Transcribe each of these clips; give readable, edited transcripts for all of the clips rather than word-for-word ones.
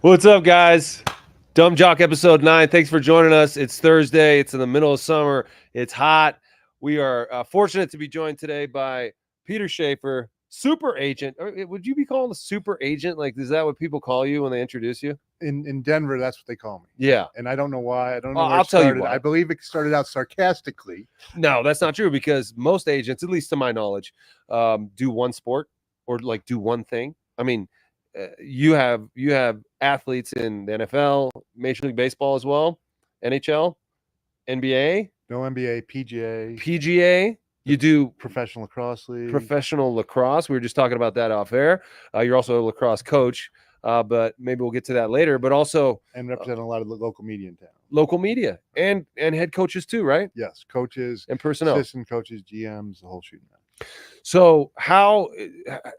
What's up, guys? Dumb Jock episode 9. Thanks for joining us. It's Thursday. It's in the middle of summer. It's hot. We are fortunate to be joined today by Peter Schaffer, super agent. Would you be called a super agent? Like, is that what people call you when they introduce you? In Denver, that's what they call me. Yeah. And I don't know why. I don't know where I'll it tell you started. why. I believe it started out sarcastically. No, that's not true because most agents, at least to my knowledge, do one sport or like do one thing. I mean, you have athletes in the NFL, Major League Baseball as well, NHL, NBA, No NBA, PGA, PGA. You do professional lacrosse league. professional lacrosse. We were just talking about that off air. You're also a lacrosse coach, but maybe we'll get to that later. But also and represent a lot of the local media in town. local media and head coaches too, right? Yes, coaches And personnel, assistant coaches, GMs, the whole shooting match. So how,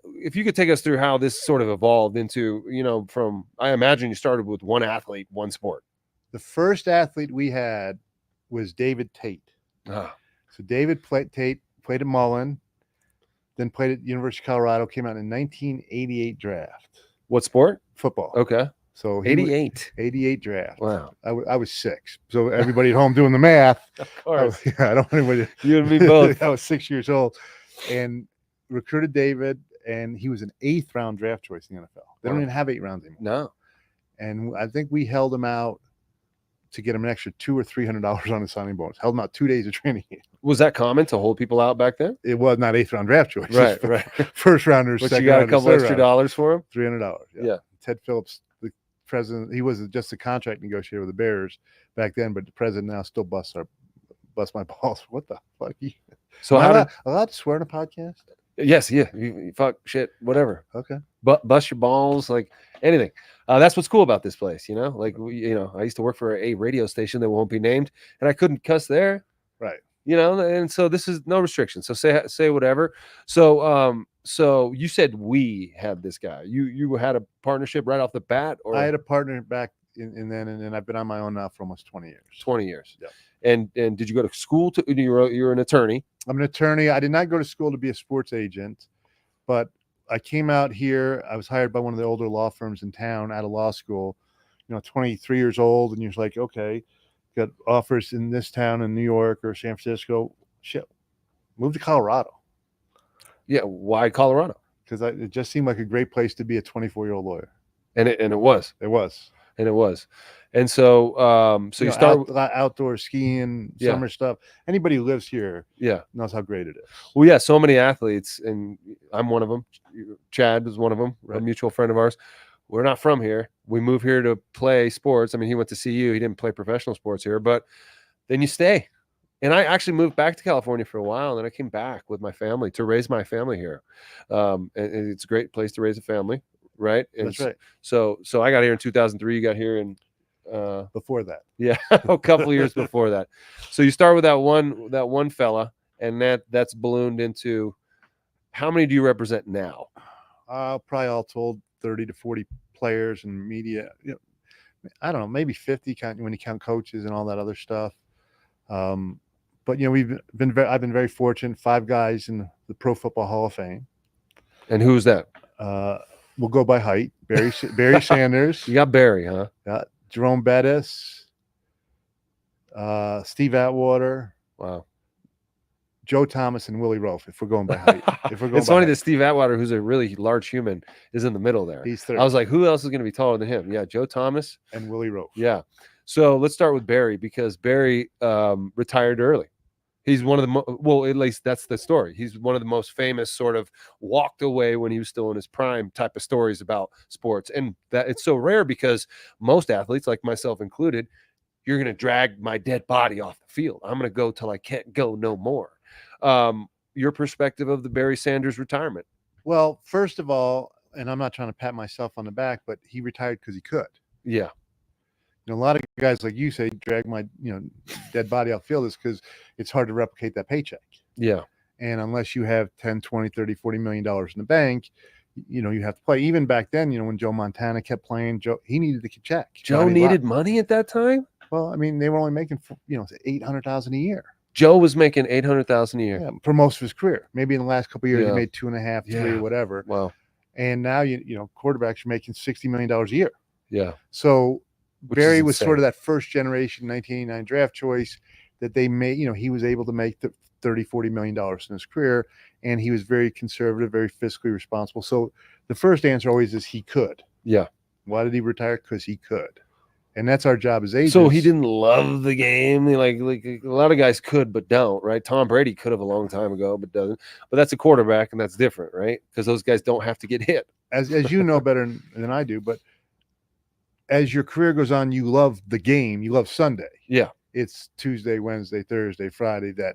if you could take us through how this sort of evolved into, from, I imagine you started with one athlete, one sport. The first athlete we had was David Tate. Ah. So David Tate played at Mullen, then played at University of Colorado, came out in 1988 draft. What sport? Football. Okay. So 88. 88 draft. Wow. I was 6. So everybody at home doing the math. Of course. I don't want anybody. You and me both. I was 6 years old and recruited David, and he was an 8th round draft choice in the NFL. They don't even have 8 rounds anymore. No. And I think we held him out to get him an extra $200 or $300 on his signing bonus. Held him out 2 days of training. Was that common to hold people out back then? It was not 8th round draft choice. Right. First rounders. But you got a couple extra dollars for him? $300. Yeah. Ted Phillips, the president, he was just a contract negotiator with the Bears back then, but the president now still busts my balls. What the fuck? So Am how I did? allowed to swear on a podcast? Yes, yeah. You fuck shit, whatever. Okay. But bust your balls, like anything. That's what's cool about this place, Like I used to work for a radio station that won't be named, and I couldn't cuss there. Right. And so this is no restriction. So say whatever. So you said we had this guy. You had a partnership right off the bat, or I had a partner back and then I've been on my own now for almost 20 years. 20 years. Yeah. And did you go to school to? You're an attorney. I'm an attorney. I did not go to school to be a sports agent, but I came out here. I was hired by one of the older law firms in town out of law school, 23 years old. And you're like, okay, got offers in this town in New York or San Francisco. Shit, move to Colorado. Yeah. Why Colorado? Because it just seemed like a great place to be a 24-year-old lawyer. And it was. It was. And it was. And so, you start outdoor skiing, summer stuff. Anybody who lives here knows how great it is. Well, yeah, so many athletes, and I'm one of them. Chad was one of them, right. A mutual friend of ours. We're not from here. We moved here to play sports. I mean, he went to CU. He didn't play professional sports here, but then you stay. And I actually moved back to California for a while, and then I came back with my family to raise my family here. And it's a great place to raise a family, right? And that's right. So I got here in 2003. You got here in before that. Yeah, a couple of years before that. So you start with that one fella, and that's ballooned into how many do you represent now? Probably all told 30 to 40 players and media. I don't know, maybe 50 when you count coaches and all that other stuff. But I've been very fortunate. 5 guys in the Pro Football Hall of Fame. And who's that? We'll go by height. Barry Sanders. You got Barry, huh? Yeah. Jerome Bettis, Steve Atwater, wow, Joe Thomas, and Willie Rofe. If we're going by height, it's funny that Steve Atwater, who's a really large human, is in the middle there. He's 30. I was like, who else is going to be taller than him? Yeah, Joe Thomas and Willie Rofe. Yeah. So let's start with Barry because Barry retired early. He's one of the at least that's the story. He's one of the most famous sort of walked away when he was still in his prime type of stories about sports. And that it's so rare because most athletes, like myself included, you're going to drag my dead body off the field. I'm going to go till I can't go no more. Your perspective of the Barry Sanders retirement? Well, first of all, and I'm not trying to pat myself on the back, but he retired because he could. Yeah. A lot of guys, like you say, drag my dead body off field is because it's hard to replicate that paycheck. Yeah. And unless you have 10, 20, 30, $40 million in the bank, you have to play. Even back then, when Joe Montana kept playing, he needed the check. Joe needed money at that time? Well, I mean, they were only making, $800,000 a year. Joe was making $800,000 a year. Yeah, for most of his career. Maybe in the last couple of years, he made 2.5, 3, whatever. Wow. And now, quarterbacks are making $60 million a year. Yeah. So Which is Barry was sort of insane. that first generation 1989 draft choice that they made. He was able to make the $30-40 million in his career, and he was very conservative, very fiscally responsible. So the first answer always is he could. Yeah. Why did he retire? Because he could. And that's our job as agents. So he didn't love the game. Like a lot of guys could, but don't, right? Tom Brady could have a long time ago, but doesn't. But that's a quarterback, and that's different, right? Because those guys don't have to get hit. As you know better than I do, but as your career goes on, you love the game. You love Sunday. Yeah. It's Tuesday, Wednesday, Thursday, Friday that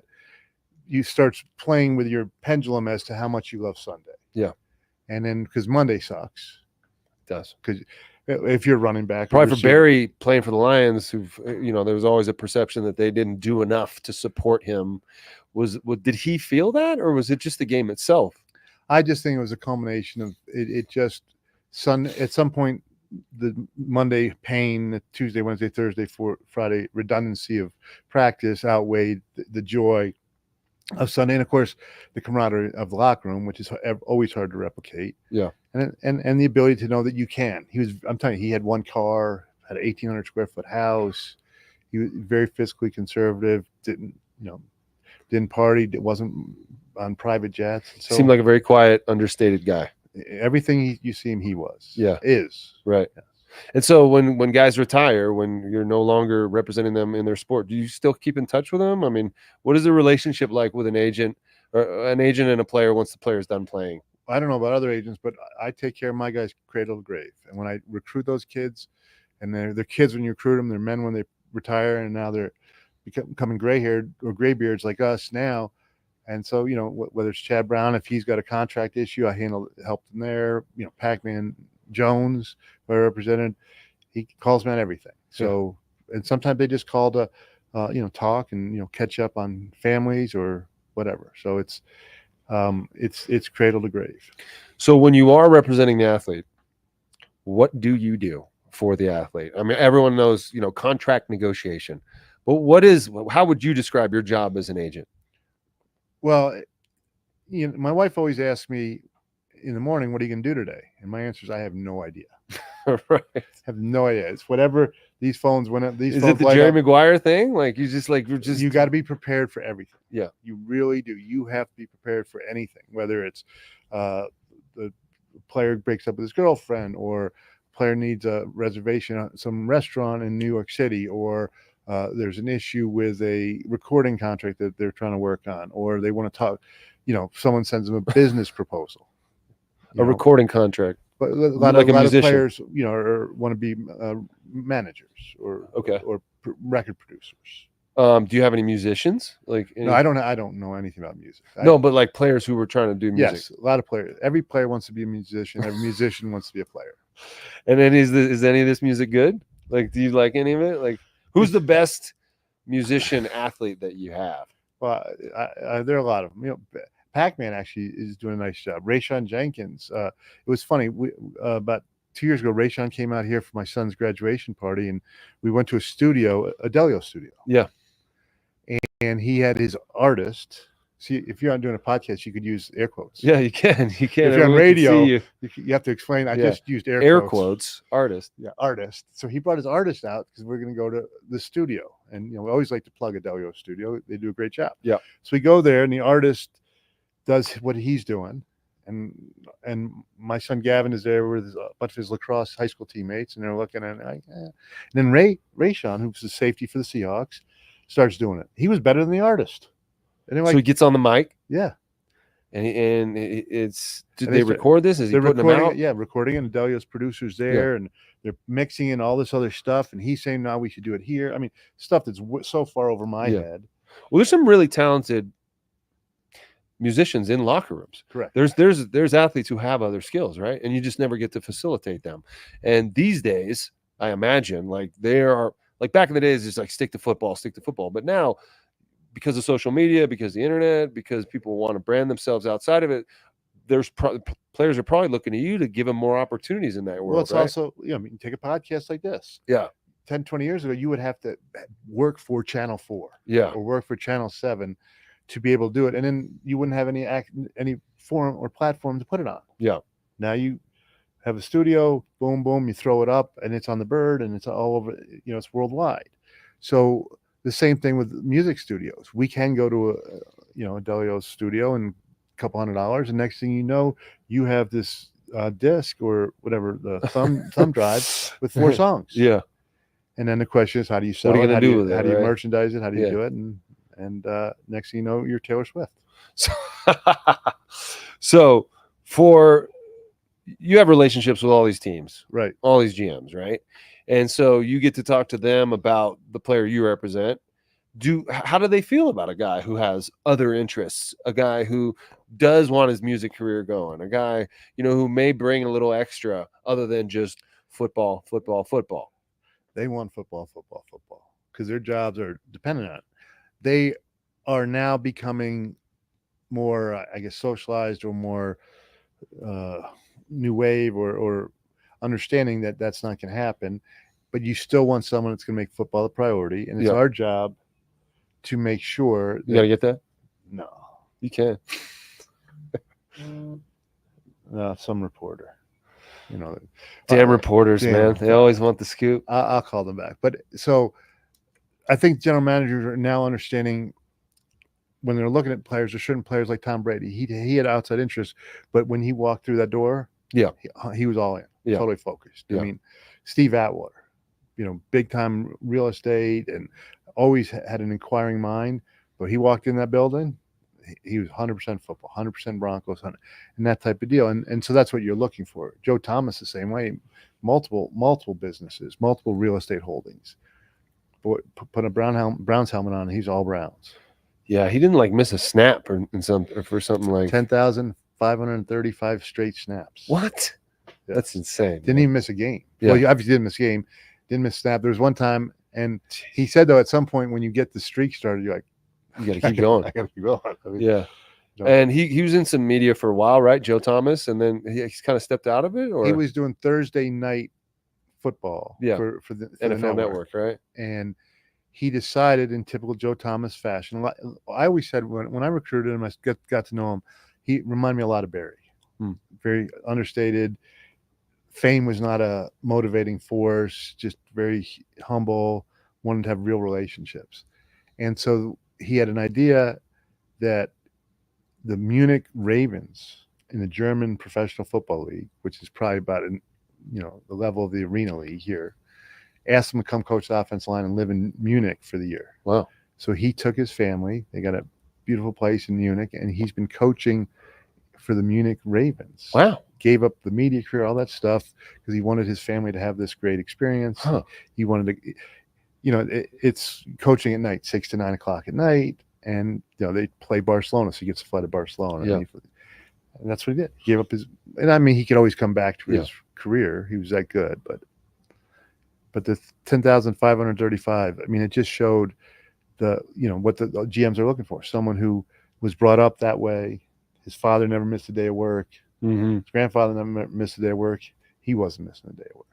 you start playing with your pendulum as to how much you love Sunday. Yeah. And then because Monday sucks. It does. Because if you're running back, probably for Barry playing for the Lions, there was always a perception that they didn't do enough to support him. Did he feel that, or was it just the game itself? I just think it was a culmination of it. At some point, the Monday pain, the Tuesday, Wednesday, Thursday, Friday redundancy of practice outweighed the joy of Sunday, and of course the camaraderie of the locker room, which is always hard to replicate. Yeah, and the ability to know that you can. I'm telling you, he had one car, had an 1,800 square foot house. He was very fiscally conservative. Didn't party. It wasn't on private jets. So seemed like a very quiet, understated guy. Everything you see him, he was. Yeah, is right. Yes. And so when guys retire, when you're no longer representing them in their sport, do you still keep in touch with them? I mean, what is the relationship like with an agent and a player once the player's done playing? I don't know about other agents, but I take care of my guys cradle to grave. And when I recruit those kids, and they're kids when you recruit them, they're men when they retire, and now they're becoming gray-haired or graybeards like us now. And so, whether it's Chad Brown, if he's got a contract issue, I help them there. Pac-Man Jones, who I represented, he calls me on everything. So, and sometimes they just call to, talk and, catch up on families or whatever. So it's cradle to grave. So when you are representing the athlete, what do you do for the athlete? I mean, everyone knows, contract negotiation, but how would you describe your job as an agent? Well, my wife always asks me in the morning, what are you going to do today? And my answer is, I have no idea. Right. I have no idea. It's whatever these phones went up. Is it the Jerry Maguire thing? Like you got to be prepared for everything. Yeah, you really do. You have to be prepared for anything, whether it's the player breaks up with his girlfriend, or player needs a reservation at some restaurant in New York City, or there's an issue with a recording contract that they're trying to work on, or they want to talk, someone sends them a business proposal. Recording contract. But a lot of players, want to be managers or record producers. Do you have any musicians? No, I don't know anything about music. But like players who were trying to do music. Yes, a lot of players. Every player wants to be a musician. Every musician wants to be a player. And then is any of this music good? Like, do you like any of it? Like, who's the best musician athlete that you have? Well, there are a lot of them. Pac-Man actually is doing a nice job. Rayshon Jenkins. It was funny. About 2 years ago, Rayshon came out here for my son's graduation party, and we went to a studio, a Delio studio. Yeah. And he had his artist. See, if you're not doing a podcast, you could use air quotes. Yeah, you can. You can. If you're on radio, you have to explain. I just used air quotes. Artist. Yeah, artist. So he brought his artist out because we're going to go to the studio. And, we always like to plug a Delio studio. They do a great job. Yeah. So we go there, and the artist does what he's doing. And my son Gavin is there with a bunch of his lacrosse high school teammates, and they're looking at it like, eh. And then Rayshon, who's the safety for the Seahawks, starts doing it. He was better than the artist. And so he gets on the mic. Yeah. And it's did they record this? Is he putting them out? Yeah, recording, and Delio's producers there, and they're mixing in all this other stuff, and he's saying, "No, we should do it here." I mean, stuff that's so far over my head. Well, there's some really talented musicians in locker rooms. Correct. There's athletes who have other skills, right? And you just never get to facilitate them. And these days, I imagine, like they are like back in the days, it's like stick to football. But now, because of social media, because of the internet, because people want to brand themselves outside of it, there's players are probably looking to you to give them more opportunities in that world. Well, it's also, take a podcast like this. Yeah. 10, 20 years ago, you would have to work for Channel 4. Yeah. Or work for Channel 7 to be able to do it. And then you wouldn't have any forum or platform to put it on. Yeah. Now you have a studio, boom, boom, you throw it up and it's on the bird and it's all over, it's worldwide. So the same thing with music studios. We can go to a Delio's studio and a couple $100, and next thing you know, you have this disc or whatever, the thumb drive with 4 songs. Yeah. And then the question is, how do you sell What are you it? gonna do with it, How do you right? merchandise it? How do you Yeah. do it? And next thing you know, you're Taylor Swift. So for you have relationships with all these teams, Right. all these GMs, right? And so you get to talk to them about the player you represent. How do they feel about a guy who has other interests, a guy who does want his music career going, a guy, who may bring a little extra other than just football? They want football, because their jobs are dependent on it. They are now becoming more, I guess, socialized or more new wave or understanding that that's not going to happen. But you still want someone that's going to make football a priority, and it's our job to make sure. You got to get that? No. You can. Some reporter. Damn reporters, man. They always want the scoop. I'll call them back. But so I think general managers are now understanding when they're looking at players, there's certain players like Tom Brady. He had outside interest, but when he walked through that door, he was all in, totally focused. I mean, Steve Atwater, big time real estate and always had an inquiring mind, but he walked in that building, he was 100% football, 100% Broncos, and that type of deal. And so that's what you're looking for. Joe Thomas the same way, multiple businesses, multiple real estate holdings. But put a Browns helmet on, he's all Browns. Yeah, he didn't miss a snap or for something like 10,535 straight snaps. What? Yeah. That's insane. Didn't even miss a game. Yeah. Well, you obviously didn't miss a game, didn't miss a snap. There was one time, and he said though at some point when you get the streak started, you're like, you got to keep going. I got to keep going. I mean, yeah. And he was in some media for a while, right, Joe Thomas, and then he's kind of stepped out of it, or he was doing Thursday night football. For the NFL Network, right? And he decided in typical Joe Thomas fashion. I always said when I recruited him, I got to know him, he reminded me a lot of Barry. Very understated. Fame was not a motivating force, just very humble, wanted to have real relationships. And so he had an idea that the Munich Ravens in the German Professional Football League, which is probably about the level of the Arena League here, asked him to come coach the offensive line and live in Munich for the year. Wow. So he took his family. They got a beautiful place in Munich, and he's been coaching for the Munich Ravens. Wow. Gave up the media career, all that stuff, because he wanted his family to have this great experience. Huh. He wanted to, it's coaching at night, 6 to 9 o'clock at night, and they play Barcelona, so he gets to fly to Barcelona. Yeah. And that's what he did. He gave up and I mean, he could always come back to his career. He was that good, but the 10,535, I mean, it just showed what the GMs are looking for. Someone who was brought up that way. His father never missed a day of work. Mm-hmm. His grandfather never missed a day of work. He wasn't missing a day of work.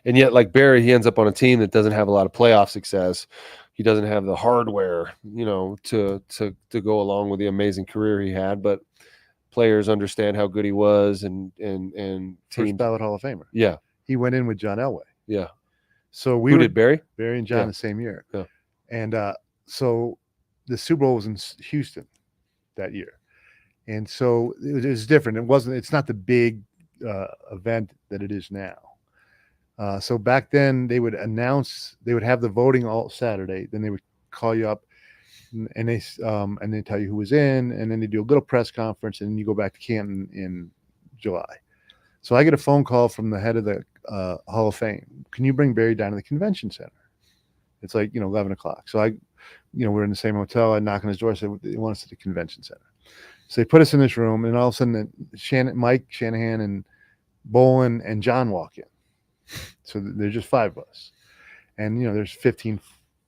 And yet, like Barry, he ends up on a team that doesn't have a lot of playoff success. He doesn't have the hardware, to go along with the amazing career he had. But players understand how good he was, and First ballot Hall of Famer. Yeah, he went in with John Elway. Yeah. So who did Barry? Barry and John the same year. Yeah. And so the Super Bowl was in Houston that year, and so it was different. It's not the big event that it is now. So back then they would have the voting all Saturday. Then they would call you up and they tell you who was in, and then they do a little press conference, and then you go back to Canton in July. So I get a phone call from the head of the Hall of Fame. Can you bring Barry down to the convention center? It's 11 o'clock. So we're in the same hotel. I knock on his door. I said, they want us at the convention center. So they put us in this room, and all of a sudden Mike Shanahan and Bolin and John walk in. So there's just 5 of us, and there's 15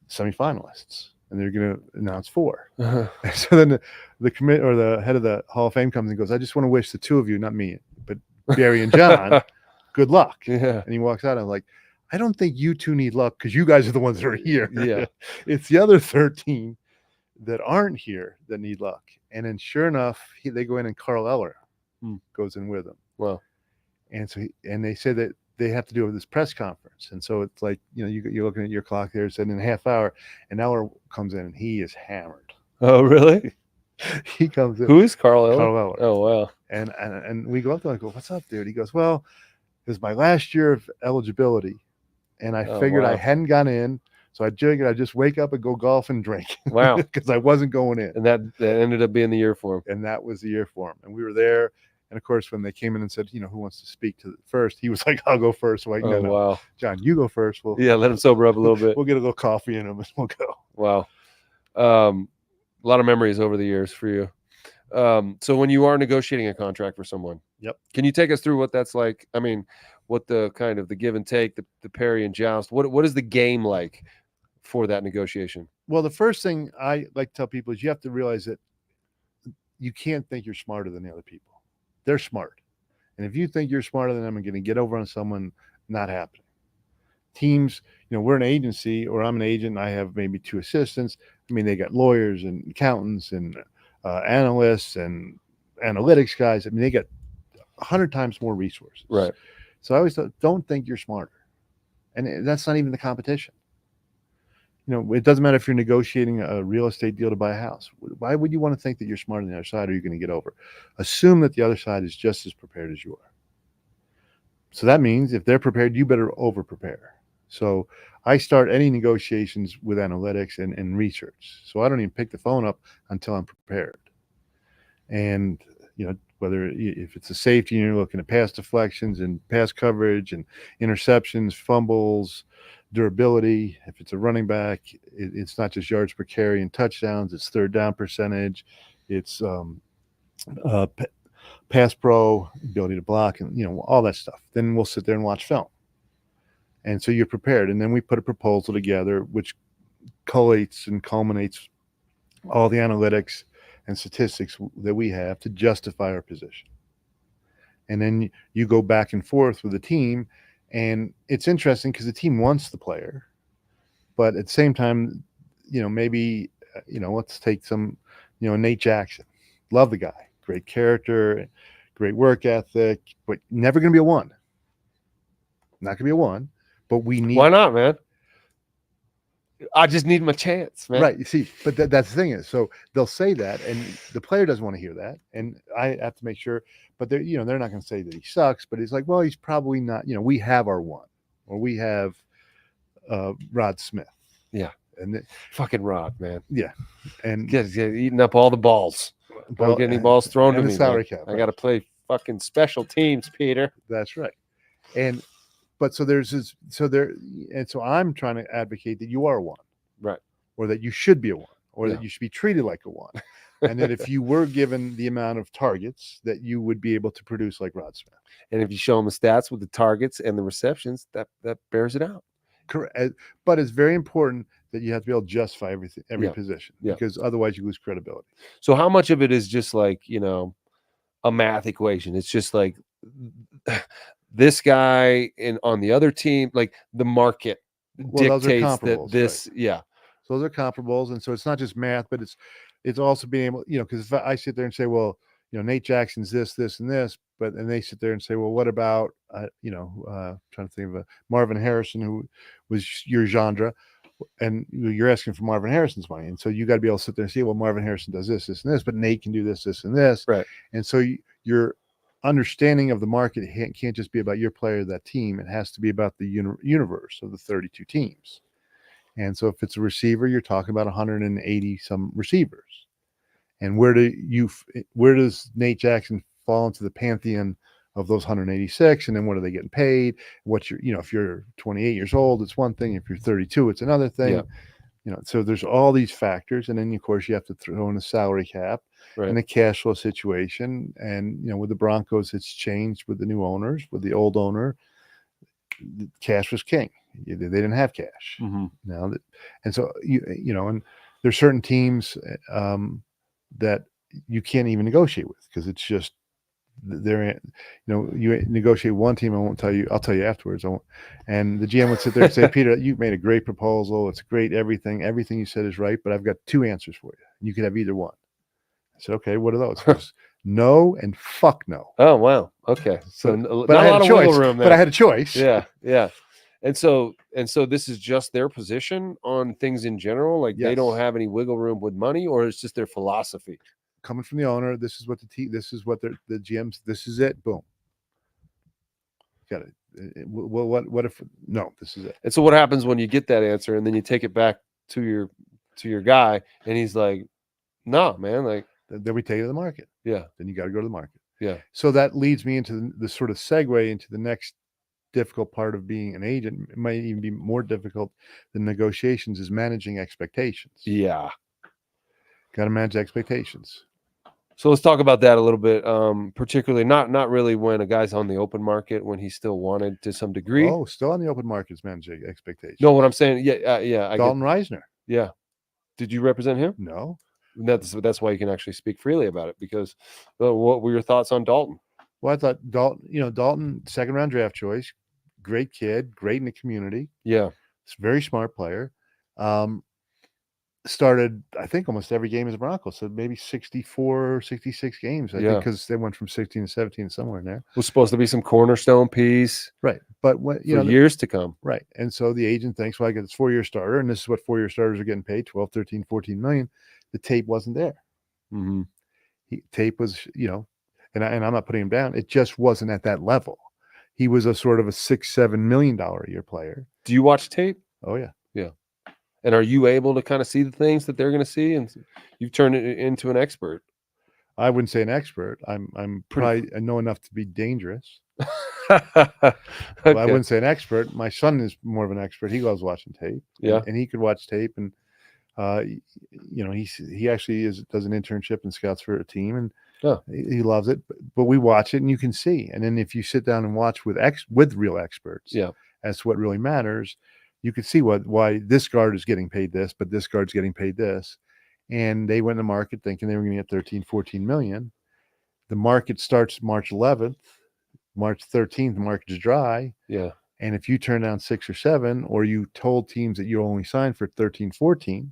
semifinalists, and they're going to announce 4. Uh-huh. And so then the commit or the head of the Hall of Fame comes and goes, I just want to wish the 2 of you, not me, but Barry and John, good luck. Yeah. And he walks out. I'm like, I don't think you 2 need luck, because you guys are the ones that are here. Yeah. It's the other 13 that aren't here that need luck. And then sure enough, they go in, and Carl Eller goes in with them. Wow. And so and they said that they have to do this press conference, and so it's like, you're looking at your clock there, it's in a half hour. An hour comes in and he is hammered. Oh, really? He comes in. Who is Carl Eller? Carl Eller. Oh, wow. And we go up there and I go, "What's up, dude?" He goes, "Well, it was my last year of eligibility, and I figured I wow. hadn't gone in, so I figured I'd just wake up and go golf and drink." Wow. Because I wasn't going in. And that ended up being the year for him. And that was the year for him. And we were there. And of course, when they came in and said, who wants to speak to first, he was like, "I'll go first." So like, Oh, no, wow. John, you go first. Yeah, let him sober up a little bit. We'll get a little coffee in him and we'll go. Wow. A lot of memories over the years for you. So when you are negotiating a contract for someone, Yep. Can you take us through what that's like? I mean, what the kind of the give and take, the parry and joust, what is the game like for that negotiation? Well, the first thing I like to tell people is you have to realize that you can't think you're smarter than the other people. They're smart. And if you think you're smarter than them and going to get over on someone, not happening. Teams, we're an agency, or I'm an agent, and I have maybe 2 assistants. I mean, they got lawyers and accountants and analysts and analytics guys. I mean, they got 100 times more resources. Right. So I always thought, don't think you're smarter. And that's not even the competition. It doesn't matter if you're negotiating a real estate deal to buy a house. Why would you want to think that you're smarter than the other side, or you're going to get over? Assume that the other side is just as prepared as you are. So that means if they're prepared, you better over prepare. So I start any negotiations with analytics and research. So I don't even pick the phone up until I'm prepared. And, whether if it's a safety, you're looking at pass deflections and pass coverage and interceptions, fumbles, durability. If it's a running back, it's not just yards per carry and touchdowns, it's third down percentage, it's pass pro, ability to block, and all that stuff. Then we'll sit there and watch film. And so you're prepared. And then we put a proposal together which collates and culminates all the analytics and statistics that we have to justify our position. And then you go back and forth with the team. And it's interesting because the team wants the player, but at the same time, maybe, let's take some, Nate Jackson. Love the guy. Great character, great work ethic, but never going to be a 1. Not going to be a 1, but we need. Why not, man? I just need my chance, man. Right. You see, but that's the thing is, so they'll say that, and the player doesn't want to hear that. And I have to make sure, but they're not going to say that he sucks, but it's like, well, he's probably not, we have our 1, or we have Rod Smith. Yeah. And fucking Rod, man. Yeah. And get eating up all the balls. Don't get any balls thrown to me. Salary cap, I got to play fucking special teams, Peter. That's right. But so there's this, and so I'm trying to advocate that you are a 1, right? Or that you should be a 1, or that you should be treated like a 1, and that if you were given the amount of targets, that you would be able to produce like Rod Smith. And if you show them the stats with the targets and the receptions, that bears it out. Correct. But it's very important that you have to be able to justify every position, because otherwise you lose credibility. So how much of it is just like, a math equation? It's just like this guy on the other team, like the market dictates that this, right. So those are comparables. And so it's not just math, but it's also being able, because if I sit there and say, well, Nate Jackson's this, and this, and they sit there and say, well, what about, trying to think of Marvin Harrison, who was your genre, and you're asking for Marvin Harrison's money. And so you got to be able to sit there and say, well, Marvin Harrison does this, and this, but Nate can do this, and this. Right. And so your understanding of the market can't just be about your player, that team. It has to be about the universe of the 32 teams. And so if it's a receiver, you're talking about 180 some receivers. And where does Nate Jackson fall into the pantheon of those 186? And then what are they getting paid? If you're 28 years old, it's one thing. If you're 32, it's another thing. Yeah. So there's all these factors. And then of course you have to throw in a salary cap, right, and a cash flow situation. And, with the Broncos, it's changed with the new owners. With the old owner, cash was king. They didn't have cash. Mm-hmm. Now, and so, and there's certain teams that you can't even negotiate with, because it's just, you negotiate one team. I won't tell you. I'll tell you afterwards. And the GM would sit there and say, Peter, you made a great proposal. It's great. Everything you said is right, but I've got 2 answers for you. You can have either one. I said, okay, what are those? No and fuck no. Oh, wow. Okay, so but not I a had lot a of wiggle choice. room But I there. had a choice. Yeah, yeah. And so this is just their position on things in general. Like they don't Yes. have any wiggle room with money, or it's just their philosophy. Coming from the owner, this is what this is what the GMs. This is it. Boom. Got it. What if no? This is it. And so what happens when you get that answer and then you take it back to your guy and he's like, "No, man, like Then we take it to the market. yeah, Then you got to go to the market. yeah, So that leads me into the sort of segue into the next difficult part of being an agent. It might even be more difficult than negotiations is managing expectations. yeah." Got to manage expectations. So let's talk about that a little bit. Particularly not really when a guy's on the open market when he's still wanted to some degree. Oh, still on the open markets managing expectations. No, what I'm saying, yeah, I get, Dalton Reisner. yeah. Did you represent him? No. That's why you can actually speak freely about it because what were your thoughts on Dalton? Well, I thought Dalton, second round draft choice, great kid, great in the community. Yeah, It's a very smart player. Started, I think, almost every game as a Bronco. So maybe 64, 66 games. I think because they went from 16 to 17 somewhere in there. Was supposed to be some cornerstone piece, right? But when for years to come, right? And so the agent thinks, well, I get this 4-year starter, and this is what 4-year starters are getting paid: 12, 13, 14 million. The tape wasn't there. Mm-hmm. Tape was, and I'm not putting him down. It just wasn't at that level. He was a sort of a $6-7 million a year player. Do you watch tape? Oh yeah. Yeah. And are you able to kind of see the things that they're going to see? And you've turned it into an expert. I wouldn't say an expert. I'm probably I know enough to be dangerous. Okay. I wouldn't say an expert. My son is more of an expert. He loves watching tape. Yeah. And he could watch tape, and he actually does an internship and scouts for a team, and he loves it. But we watch it, and you can see. And then if you sit down and watch with real experts, as to what really matters, you can see why this guard is getting paid this, but this guard's getting paid this. And they went to market thinking they were going to get 13, 14 million. The market starts March 11th. March 13th, the market is dry. Yeah. And if you turn down 6 or 7, or you told teams that you only signed for 13, 14,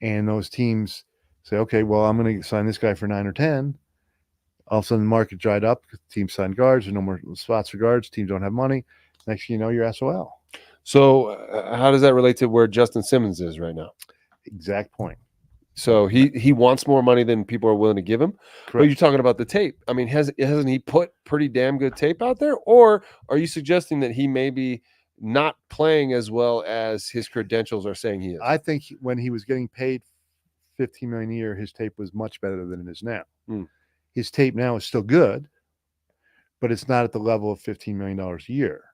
and those teams say, okay, well, I'm going to sign this guy for 9 or 10, all of a sudden the market dried up because teams signed guards. There's no more spots for guards. Teams don't have money. Next thing you know, you're SOL. So how does that relate to where Justin Simmons is right now? Exact point. So he wants more money than people are willing to give him. Correct. But you're talking about the tape. I mean, hasn't he put pretty damn good tape out there? Or are you suggesting that he may be not playing as well as his credentials are saying he is? I think when he was getting paid $15 million a year, his tape was much better than it is now. His tape now is still good, but it's not at the level of $15 million a year.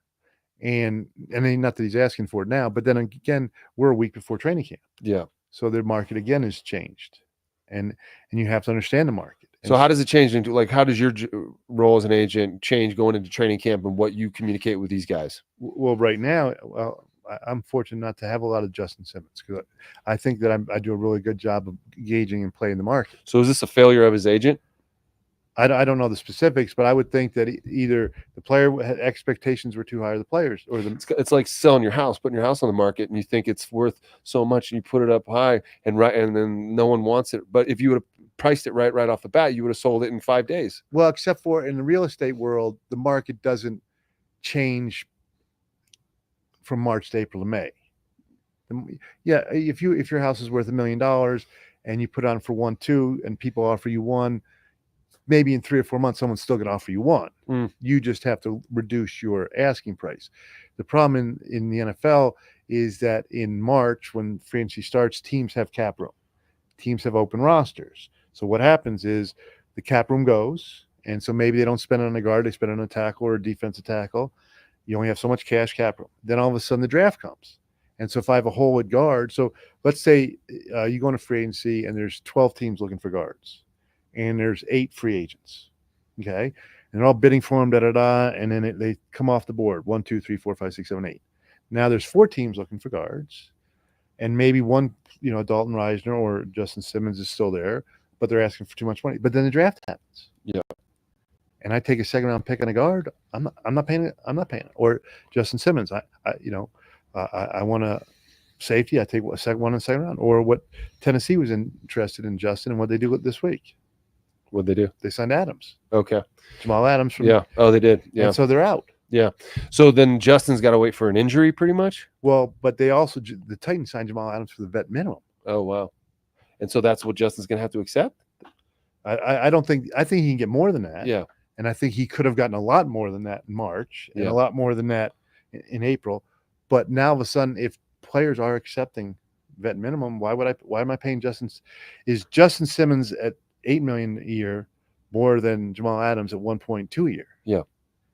And not that he's asking for it now, but then again, we're a week before training camp. Yeah. So the market again has changed, and you have to understand the market. So how does it change into, like, how does your role as an agent change going into training camp and what you communicate with these guys? Well, right now, I'm fortunate not to have a lot of Justin Simmons because I think that I do a really good job of gauging and playing the market. So is this a failure of his agent? I don't know the specifics, but I would think that either the player had expectations were too high, or the players, or it's like selling your house, putting your house on the market, and you think it's worth so much, and you put it up high, and then no one wants it. But if you would have priced it right off the bat, you would have sold it in 5 days. Well, except for in the real estate world, the market doesn't change from March to April to May. Yeah, if your house is worth $1 million and you put it on for 1.2 and people offer you 1, maybe in 3 or 4 months, someone's still going to offer you 1. You just have to reduce your asking price. The problem in the NFL is that in March, when free agency starts, teams have cap room. Teams have open rosters. So what happens is the cap room goes, and so maybe they don't spend it on a guard, they spend it on a tackle or a defensive tackle. You only have so much cash cap room. Then all of a sudden the draft comes. And so if I have a hole at guard, so let's say you go into free agency and there's 12 teams looking for guards. And there's 8 free agents, okay? And they're all bidding for them, and then they come off the board, 1, 2, 3, 4, 5, 6, 7, 8. Now there's 4 teams looking for guards, and maybe one, Dalton Reisner or Justin Simmons is still there, but they're asking for too much money. But then the draft happens. Yeah. And I take a second round pick on a guard. I'm not paying it. I'm not paying it. Or Justin Simmons. I want a safety. I take a second one in the second round. Or what Tennessee was interested in Justin and what they do this week. What'd they do? They signed Adams, Okay. Jamal Adams from Yeah. Oh, they did. Yeah. and so they're out. Yeah. So then Justin's got to wait for an injury pretty much? Well, but they also the Titans signed Jamal Adams for the vet minimum. Oh, wow. And so that's what Justin's going to have to accept? I don't think I think he can get more than that. Yeah. And I think he could have gotten a lot more than that in March and Yeah. a lot more than that in April. But now all of a sudden, if players are accepting vet minimum, why am I paying is Justin Simmons at $8 million a year more than Jamal Adams at 1.2 a year? Yeah.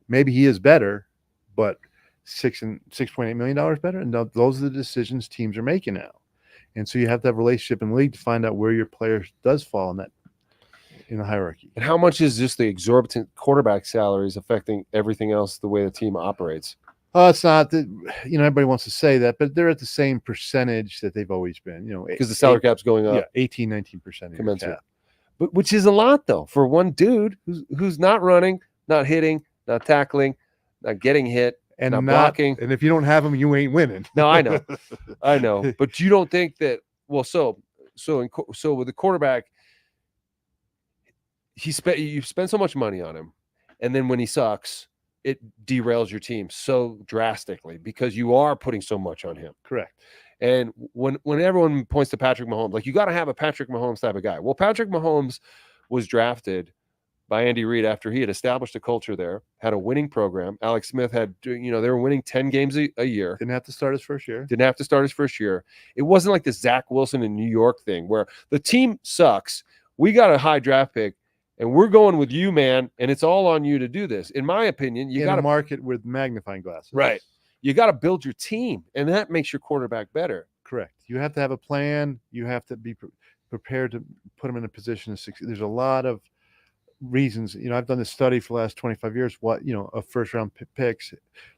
Maybe he is better, but $6.8 million better. And those are the decisions teams are making now. And so you have to have a relationship in the league to find out where your player does fall in the hierarchy. And how much is just the exorbitant quarterback salaries affecting everything else the way the team operates? It's not that, everybody wants to say that, but they're at the same percentage that they've always been, Because the salary cap's going up. Yeah, 18, 19% commensurate. But which is a lot though for one dude who's not running, not hitting, not tackling, not getting hit, and not blocking. And if you don't have them, you ain't winning. No, I know. But you don't think that? Well, so with the quarterback, you spend so much money on him, and then when he sucks, it derails your team so drastically because you are putting so much on him. Correct. And when everyone points to Patrick Mahomes, like you got to have a Patrick Mahomes type of guy. Well, Patrick Mahomes was drafted by Andy Reid after he had established a culture there, had a winning program. Alex Smith had, they were winning 10 games a year. Didn't have to start his first year. It wasn't like the Zach Wilson in New York thing where the team sucks. We got a high draft pick and we're going with you, man. And it's all on you to do this. In my opinion, you got to market with magnifying glasses. Right. You got to build your team, and that makes your quarterback better. Correct. You have to have a plan. You have to be prepared to put them in a position to succeed. There's a lot of reasons. I've done this study for the last 25 years. Of first round picks,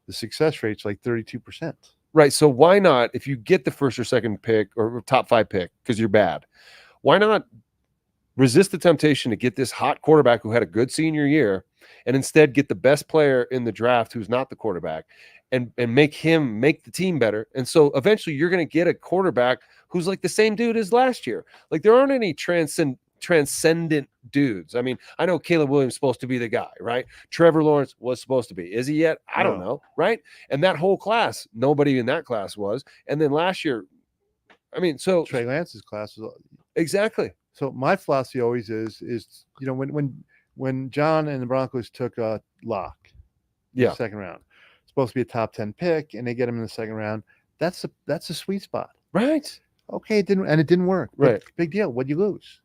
the success rate's like 32%. Right. So why not, if you get the first or second pick or top 5 pick because you're bad, why not resist the temptation to get this hot quarterback who had a good senior year and instead get the best player in the draft who's not the quarterback and make the team better. And so eventually you're going to get a quarterback who's like the same dude as last year. Like there aren't any transcendent dudes. I mean, I know Caleb Williams is supposed to be the guy, right? Trevor Lawrence was supposed to be. Is he yet? I don't know, right? And that whole class, nobody in that class was. And then last year, so Trey Lance's class was exactly. So my philosophy always is when John and the Broncos took Locke, second round, supposed to be a top 10 pick, and they get him in the second round. That's a sweet spot, right? Okay, it didn't work, right? Big deal. What'd you lose?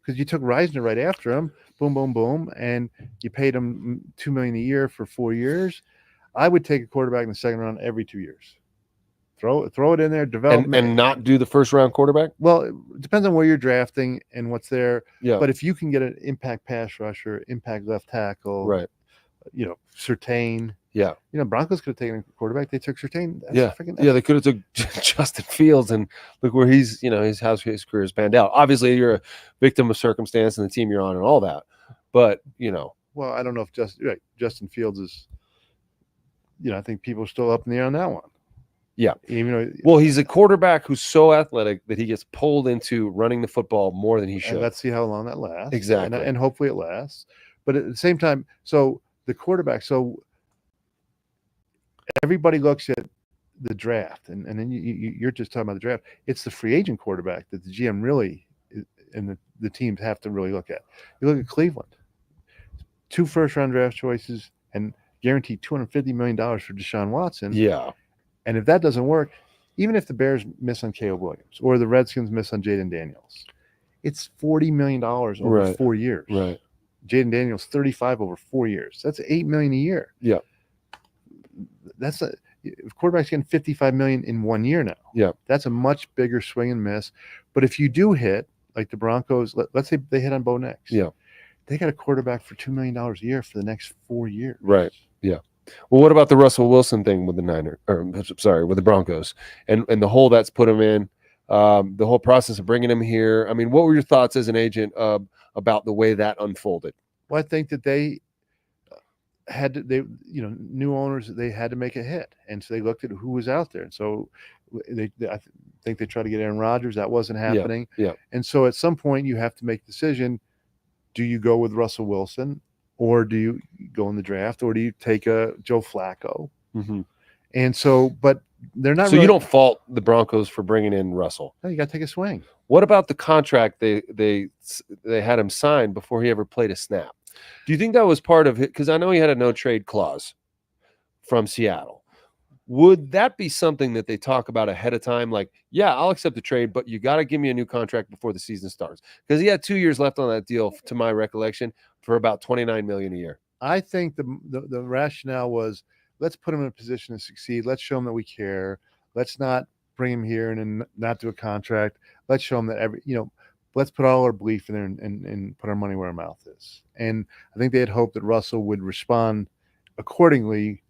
Because you took Reisner right after him, boom, boom, boom, and you paid him $2 million a year for 4 years. I would take a quarterback in the second round every 2 years. Throw it in there, develop, and not do the first round quarterback. Well, it depends on where you're drafting and what's there. Yeah. But if you can get an impact pass rusher, impact left tackle, right? Surtain. Yeah. Broncos could have taken a quarterback. They took Surtain. They could have took Justin Fields, and look where he's, his career has panned out. Obviously, you're a victim of circumstance and the team you're on and all that. But well, I don't know if Justin Fields is. I think people are still up in the air on that one. Yeah. Even though, he's a quarterback who's so athletic that he gets pulled into running the football more than he should. And let's see how long that lasts. Exactly. And hopefully it lasts. But at the same time, so the quarterback, everybody looks at the draft, and then you're just talking about the draft. It's the free agent quarterback that the GM really and the teams have to really look at. You look at Cleveland, 2 first-round draft choices and guaranteed $250 million for Deshaun Watson. Yeah. And if that doesn't work, even if the Bears miss on Caleb Williams or the Redskins miss on Jaden Daniels, it's $40 million over 4 years. Right. Jaden Daniels, 35 over 4 years. That's $8 million a year. Yeah. Quarterback's getting $55 million in 1 year now. Yeah. That's a much bigger swing and miss. But if you do hit, like the Broncos, let's say they hit on Bo Nix. Yeah. They got a quarterback for $2 million a year for the next 4 years. Right. Yeah. Well, what about the Russell Wilson thing with with the Broncos and the hole that's put him in, the whole process of bringing him here? I mean, what were your thoughts as an agent about the way that unfolded? Well, I think that they new owners, they had to make a hit. And so they looked at who was out there. And so I think they tried to get Aaron Rodgers. That wasn't happening. Yeah. And so at some point you have to make a decision. do you go with Russell Wilson, or do you go in the draft, or do you take a Joe Flacco? Mm-hmm. And so, but they're not. So really, you don't fault the Broncos for bringing in Russell. No, you got to take a swing. What about the contract they had him sign before he ever played a snap? Do you think that was part of it? Because I know he had a no trade clause from Seattle. Would that be something that they talk about ahead of time? Like, yeah, I'll accept the trade, but you got to give me a new contract before the season starts, because he had 2 years left on that deal, to my recollection, for about $29 million a year. I think the rationale was, let's put him in a position to succeed. Let's show him that we care. Let's not bring him here and then not do a contract. Let's show him that let's put all our belief in there and put our money where our mouth is. And I think they had hoped that Russell would respond accordingly,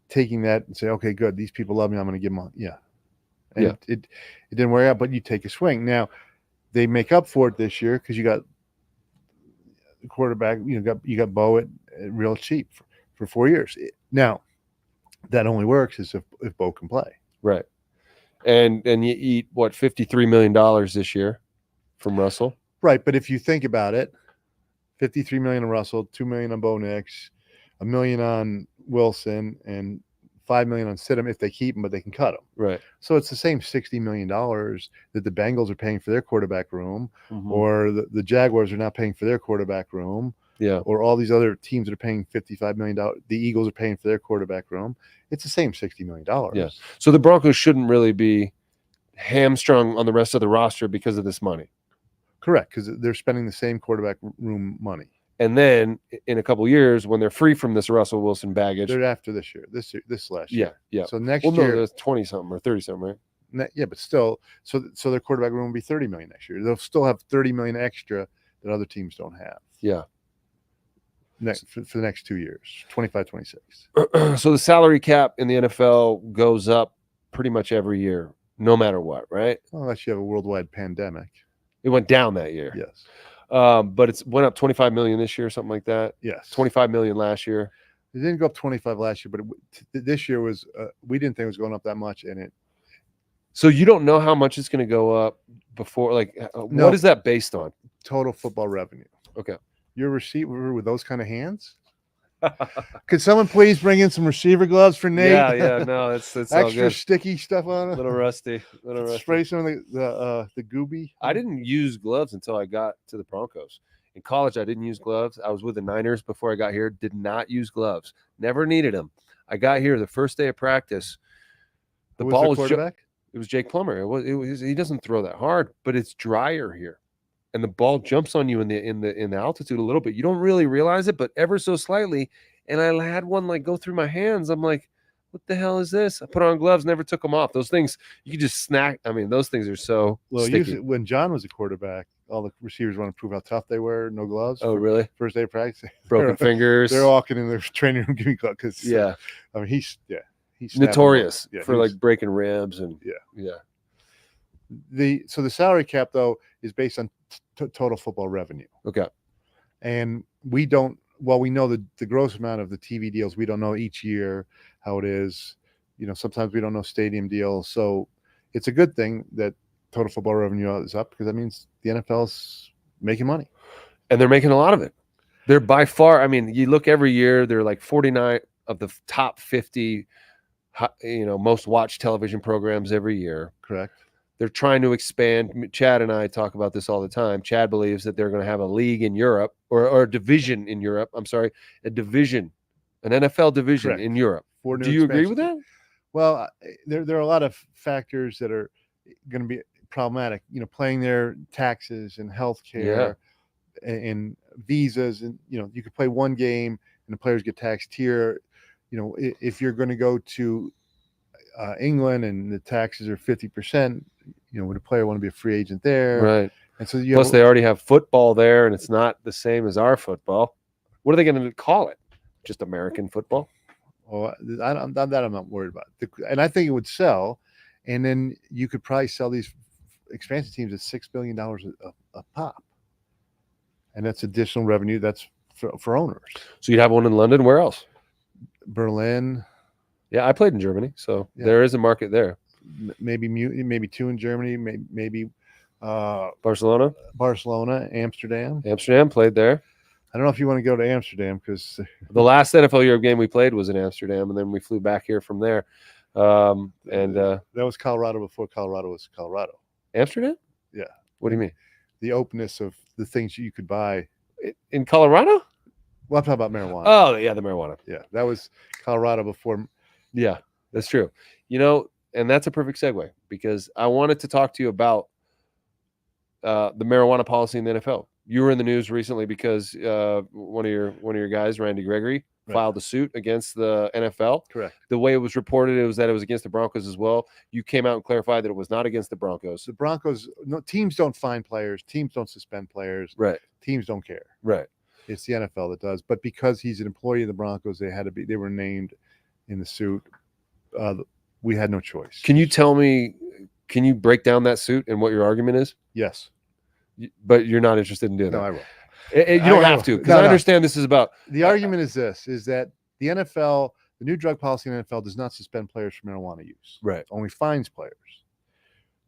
taking that and say, okay, good, these people love me, I'm going to give them on. Yeah. And it didn't work out, but you take a swing. Now, they make up for it this year because you got the quarterback, you got Bo at real cheap for 4 years. Now, that only works is if Bo can play. Right. And you eat, what, $53 million this year from Russell? Right, but if you think about it, $53 million on Russell, $2 million on Bo Nix, $1 million on Wilson, and $5 million on Stidham if they keep him, but they can cut him. Right. So it's the same $60 million that the Bengals are paying for their quarterback room, or the Jaguars are not paying for their quarterback room, or all these other teams that are paying $55 million. The Eagles are paying for their quarterback room. It's the same $60 million. Yeah. So the Broncos shouldn't really be hamstrung on the rest of the roster because of this money. Correct, because they're spending the same quarterback room money. And then in a couple of years, when they're free from this Russell Wilson baggage, they're after this year, this last year. Yeah. So next year, year, there's 20 something or 30 something, right? Yeah, but still, so their quarterback room will be $30 million next year. They'll still have $30 million extra that other teams don't have. Yeah. For the next 2 years, 25, 26. So the salary cap in the NFL goes up pretty much every year, no matter what, right? Unless you have a worldwide pandemic. It went down that year. Yes. But it's went up 25 million this year, something like that. Yes. 25 million last year. It didn't go up 25 last year, but this year was, we didn't think it was going up that much in it. So you don't know how much it's going to go up before, like, No. What is that based on? Total football revenue. Okay. You're a receiver with those kind of hands? Could someone please bring in some receiver gloves for Nate? Yeah, no, it's all extra good. sticky stuff on it. Little rusty. Spray some of the gooby. I didn't use gloves until I got to the Broncos. In college, I didn't use gloves. I was with the Niners before I got here. Did not use gloves. Never needed them. I got here the first day of practice. The ball was quarterback. It was Jake Plummer. It was. He doesn't throw that hard, but it's drier here, and the ball jumps on you in the altitude a little bit. You don't really realize it, but ever so slightly. And I had one like go through my hands. I'm like, what the hell is this? I put on gloves, never took them off. Those things you can just snack. I mean, those things are so sticky. Usually when John was a quarterback, all the receivers want to prove how tough they were. No gloves. Oh, really? First day of practice, Broken fingers. They're walking in their training room giving gloves because I mean he's notorious for like breaking ribs and So the salary cap though is based on total football revenue. Okay. And we don't. Well, we know the gross amount of the TV deals. We don't know each year how it is. Sometimes we don't know stadium deals. So it's a good thing that total football revenue is up because that means the NFL's making money. And they're making a lot of it. They're by far, I mean, you look every year, they're like 49 of the top 50, most watched television programs every year. Correct. They're trying to expand. Chad and I talk about this all the time. Chad believes that they're going to have a league in Europe or a division in Europe. I'm sorry, an NFL division Correct. In Europe. Do you agree with that? Well, there are a lot of factors that are going to be problematic. Paying their taxes and healthcare and visas, and you could play one game and the players get taxed here. If you're going to go to England and the taxes are 50%, would a player want to be a free agent there? Right. And so plus they already have football there, and it's not the same as our football. What are they going to call it? Just American football? Well, I'm not worried about. And I think it would sell, and then you could probably sell these expansion teams at $6 billion a pop, and that's additional revenue. That's for owners. So you'd have one in London. Where else? Berlin. Yeah, I played in Germany, so there is a market there. Maybe two in Germany. Maybe Barcelona, Amsterdam. Amsterdam played there. I don't know if you want to go to Amsterdam because The last NFL Europe game we played was in Amsterdam, and then we flew back here from there. that was Colorado before Colorado was Colorado. Amsterdam? Yeah. What do you mean? The openness of the things you could buy. In Colorado? Well, I'm talking about marijuana. Oh, yeah, the marijuana. Yeah, that was Colorado before. Yeah, that's true. And that's a perfect segue because I wanted to talk to you about the marijuana policy in the NFL. You were in the news recently because one of your guys, Randy Gregory, filed a suit against the NFL. Correct. The way it was reported, it was that it was against the Broncos as well. You came out and clarified that it was not against the Broncos. The Broncos, no, teams don't fine players. Teams don't suspend players. Right. Teams don't care. Right. It's the NFL that does. But because he's an employee of the Broncos, they were named in the suit. We had no choice. Can you break down that suit and what your argument is? Yes. But you're not interested in doing that. No, I will. You don't have to, because I understand this is about. The argument is that the NFL, the new drug policy in the NFL does not suspend players for marijuana use. Right. It only fines players.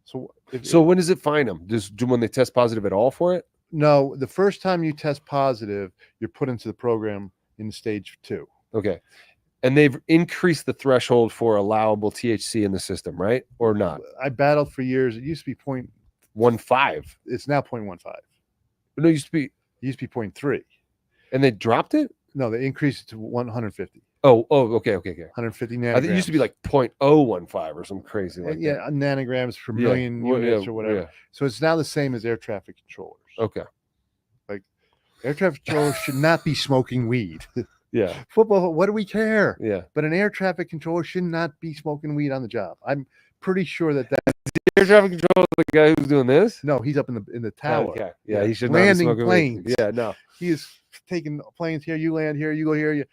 So when does it fine them? When they test positive at all for it? No, the first time you test positive, you're put into the program in stage 2. Okay. And they've increased the threshold for allowable THC in the system, right? Or not? I battled for years. It used to be 0.15. It's now 0.15. No, it used to be 0.3. And they dropped it? No, they increased it to 150. Oh, okay. 150 nanograms. I think it used to be like 0.015 or something crazy like that. Nanograms per million units or whatever. Yeah. So it's now the same as air traffic controllers. Okay. Like air traffic controllers should not be smoking weed. Yeah. Football, what do we care? Yeah. But an air traffic controller should not be smoking weed on the job. I'm pretty sure that air traffic controller, the guy who's doing this? No, he's up in the tower. Okay. Yeah, he should landing not be smoking planes. weed. Yeah, no. He is taking planes here. You land here. You go here.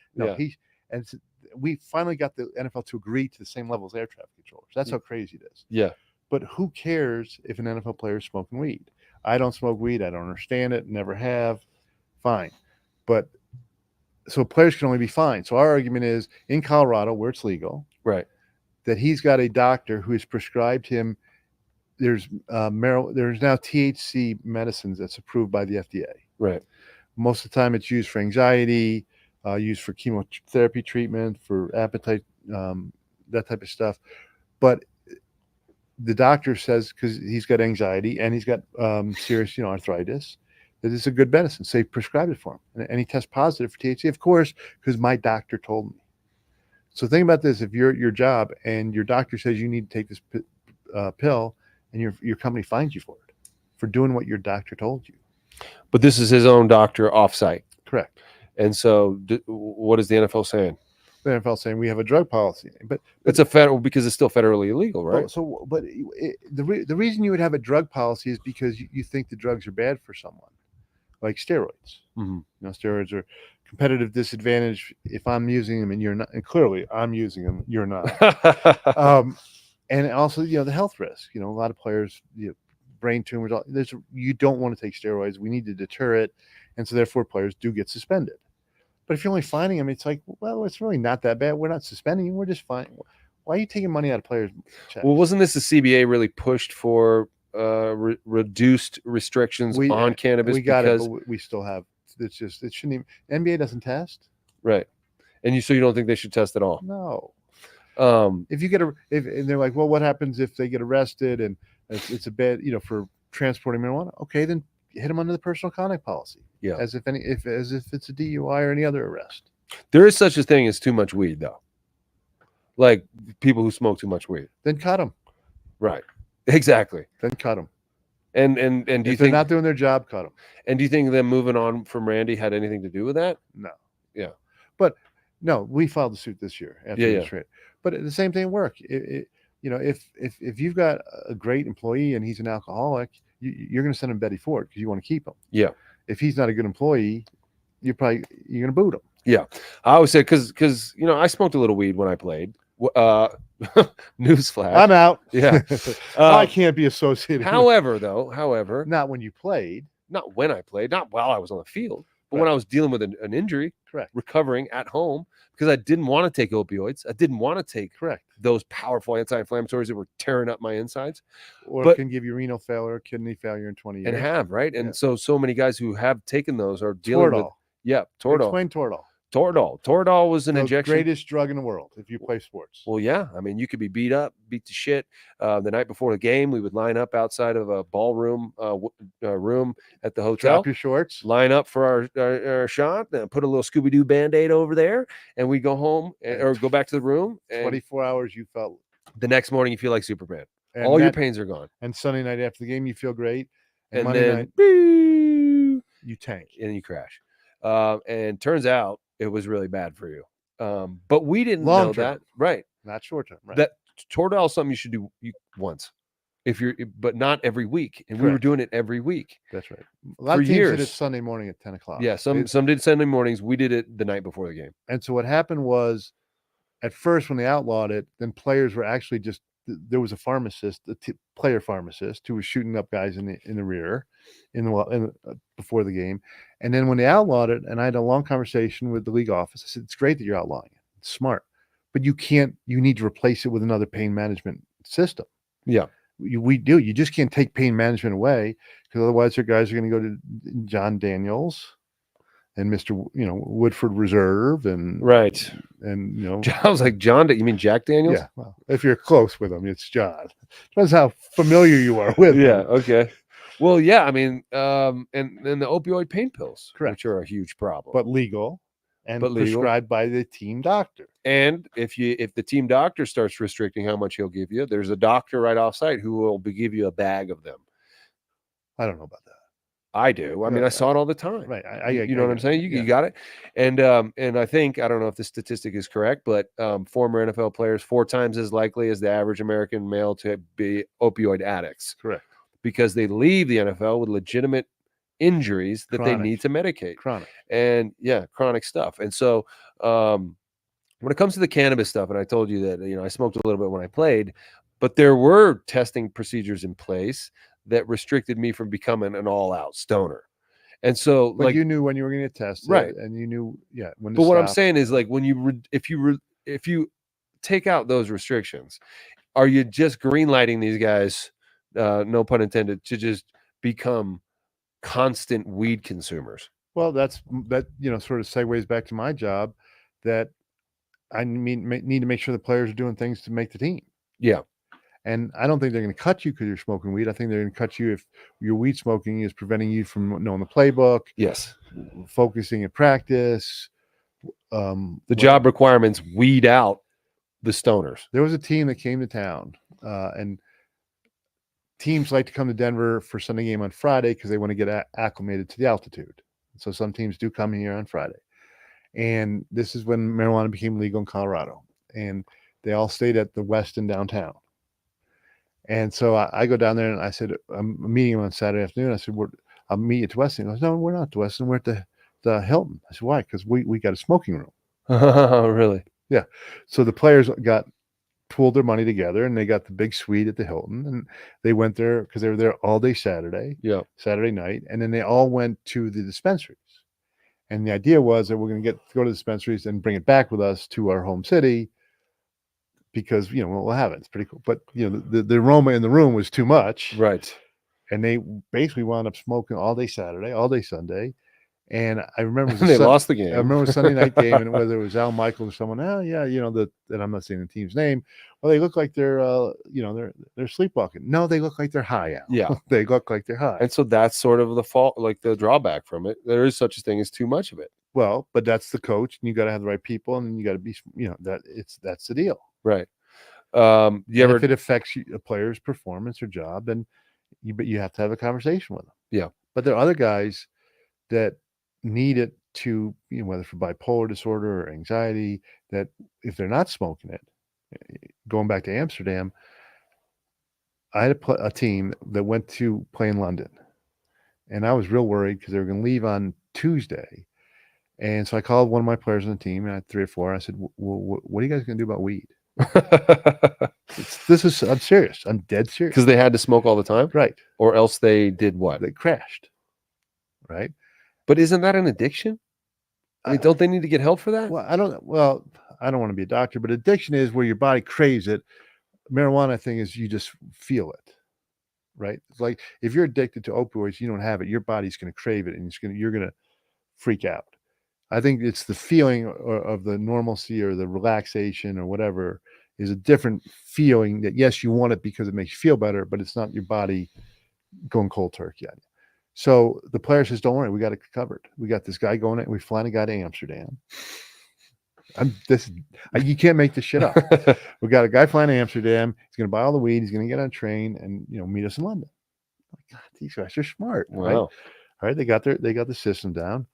We finally got the NFL to agree to the same level as air traffic controllers. That's how crazy it is. Yeah. But who cares if an NFL player is smoking weed? I don't smoke weed. I don't understand it. Never have. Fine. But so players can only be fined. So our argument is in Colorado, where it's legal, right, that he's got a doctor who has prescribed him. There's now THC medicines that's approved by the FDA. Right. Most of the time, it's used for anxiety, used for chemotherapy treatment, for appetite, that type of stuff. But the doctor says, because he's got anxiety and he's got serious, arthritis, that it's a good medicine. So they prescribed it for him. And he tests positive for THC, of course, because my doctor told me. So think about this. If you're at your job and your doctor says you need to take this pill and your company fines you for it, for doing what your doctor told you. But this is his own doctor offsite. Correct. And so what is the NFL saying? The NFL saying we have a drug policy, but it's a federal, because it's still federally illegal, right? The reason you would have a drug policy is because you think the drugs are bad for someone, like steroids. Mm-hmm. Steroids are competitive disadvantage if I'm using them and you're not. And clearly, I'm using them, you're not. And also, the health risk. A lot of players, brain tumors. You don't want to take steroids. We need to deter it, and so therefore players do get suspended. But if you're only fining them, it's like, well, it's really not that bad. We're not suspending you. We're just fine. Why are you taking money out of players' checks? Well, wasn't this the CBA really pushed for reduced restrictions on cannabis? We got it, but we still have. It shouldn't even. NBA doesn't test. Right. And so you don't think they should test at all? No. If you get and they're like, well, what happens if they get arrested and it's a bad, for transporting marijuana? Okay, then hit them under the personal conduct policy. Yeah. As if it's a DUI or any other arrest. There is such a thing as too much weed, though. Like people who smoke too much weed. Then cut them. Right. Exactly. Then cut them. And do you think they're not doing their job, cut them. And do you think them moving on from Randy had anything to do with that? No. Yeah. But no, we filed the suit this year after he was traded. But the same thing at work. If you've got a great employee and he's an alcoholic, you're going to send him Betty Ford because you want to keep him. Yeah. If he's not a good employee, you're going to boot him. Yeah. I always say because I smoked a little weed when I played. Newsflash. I'm out. Yeah. I can't be associated. However, not when you played. Not when I played. Not while I was on the field. But when I was dealing with an injury, correct, recovering at home, because I didn't want to take opioids. I didn't want to take those powerful anti-inflammatories that were tearing up my insides. Or it can give you renal failure, kidney failure in 20 years. And have, right? And so many guys who have taken those are dealing with Yeah, Toradol. Explain Toradol. Toradol was an The injection. greatest drug in the world if you play sports. Well, yeah. I mean, you could be beat up, beat to shit. The night before the game, we would line up outside of a ballroom room at the hotel. Drop your shorts. Line up for our shot, then put a little Scooby-Doo Band-Aid over there, and we go home or go back to the room. And 24 hours, you felt. the next morning, you feel like Superman. And All your pains are gone. And Sunday night after the game, you feel great. And Monday then, night, you tank. and you crash. And turns out it was really bad for you. But we didn't Long know term. that. Right. Not short term. Right. That Toradol is something you should do once. But not every week. And we were Correct. doing it every week. That's right. A lot For of teams did it years. Sunday morning at 10 o'clock. Yeah, some did Sunday mornings. We did it the night before the game. And so what happened was, at first when they outlawed it, then players were actually just, there was a pharmacist, player pharmacist, who was shooting up guys in the rear, before the game. And then when they outlawed it, and I had a long conversation with the league office, I said, it's great that you're outlawing it. It's smart, but you need to replace it with another pain management system. Yeah. We do. You just can't take pain management away, because otherwise their guys are going to go to John Daniels and Mr. Woodford Reserve and Right. and I was like, John, you mean Jack Daniels? yeah. Well, if you're close with him, it's John. Depends how familiar you are with Yeah. him. Okay. Well, yeah. I mean, and the opioid pain pills, Correct. which are a huge problem, But legal and But legal. prescribed by the team doctor. and if the team doctor starts restricting how much he'll give you, there's a doctor right off site who will give you a bag of them. I don't know about that. I do. I mean, I saw it all the time. Right. You know what I'm saying? You got it. And I think, I don't know if this statistic is correct, but former NFL players 4 times as likely as the average American male to be opioid addicts, Correct. because they leave the NFL with legitimate injuries that they Chronic. need to medicate. Chronic. And yeah, chronic stuff. And so when it comes to the cannabis stuff, and I told you that, I smoked a little bit when I played, but there were testing procedures in place that restricted me from becoming an all-out stoner. And so, But like, you knew when you were going to get tested, right? And you knew, when. But what I'm saying is, like, when if you take out those restrictions, are you just greenlighting these guys, no pun intended, to just become constant weed consumers? Well, that sort of segues back to my job, that I need to make sure the players are doing things to make the team. Yeah. And I don't think they're going to cut you because you're smoking weed. I think they're going to cut you if your weed smoking is preventing you from knowing the playbook, Yes. focusing at practice. The job requirements weed out the stoners. There was a team that came to town, and teams like to come to Denver for Sunday game on Friday because they want to get acclimated to the altitude. So some teams do come here on Friday. And this is when marijuana became legal in Colorado. And they all stayed at the Westin downtown. And so I go down there and I said, I'm meeting him on Saturday afternoon. I said, I'll meet you at the Westin. He goes, no, we're not at the Westin. We're at the Hilton. I said, why? Because we got a smoking room. Really? Yeah. So the players pooled their money together and they got the big suite at the Hilton, and they went there because they were there all day Saturday night. And then they all went to the dispensaries. And the idea was that we're going to go to the dispensaries and bring it back with us to our home city, because we'll have it. It's pretty cool. But the aroma in the room was too much. Right. And they basically wound up smoking all day Saturday, all day Sunday. And I remember they lost the game. I remember a Sunday night game, and whether it was Al Michaels or someone, and I'm not saying the team's name. Well, they look like they're they're sleepwalking. No, they look like they're high, Al. Yeah. They look like they're high. And so that's sort of the fault, like the drawback from it. There is such a thing as too much of it. Well, but that's the coach, and you got to have the right people, and you got to be, that's the deal. Right. If it affects a player's performance or job, then you have to have a conversation with them. Yeah. But there are other guys that need it to, whether for bipolar disorder or anxiety, that if they're not smoking it, going back to Amsterdam, I had a team that went to play in London, and I was real worried because they were going to leave on Tuesday. And so I called one of my players on the team, and I had 3 or 4. I said, what are you guys going to do about weed? I'm serious. I'm dead serious. Because they had to smoke all the time? Right. Or else they did what? They crashed. Right. But isn't that an addiction? I mean, don't they need to get help for that? Well, I don't want to be a doctor, but addiction is where your body craves it. Marijuana thing is you just feel it. Right. It's like if you're addicted to opioids, you don't have it. Your body's going to crave it, and you're going to freak out. I think it's the feeling of the normalcy or the relaxation or whatever is a different feeling that, yes, you want it because it makes you feel better, but it's not your body going cold turkey on you. So the player says, don't worry, we got it covered. We got this guy going. We flying a guy to Amsterdam. You can't make this shit up. We got a guy flying to Amsterdam. He's going to buy all the weed. He's going to get on a train and meet us in London. God, these guys are smart. Wow. Right? All right, they got the system down.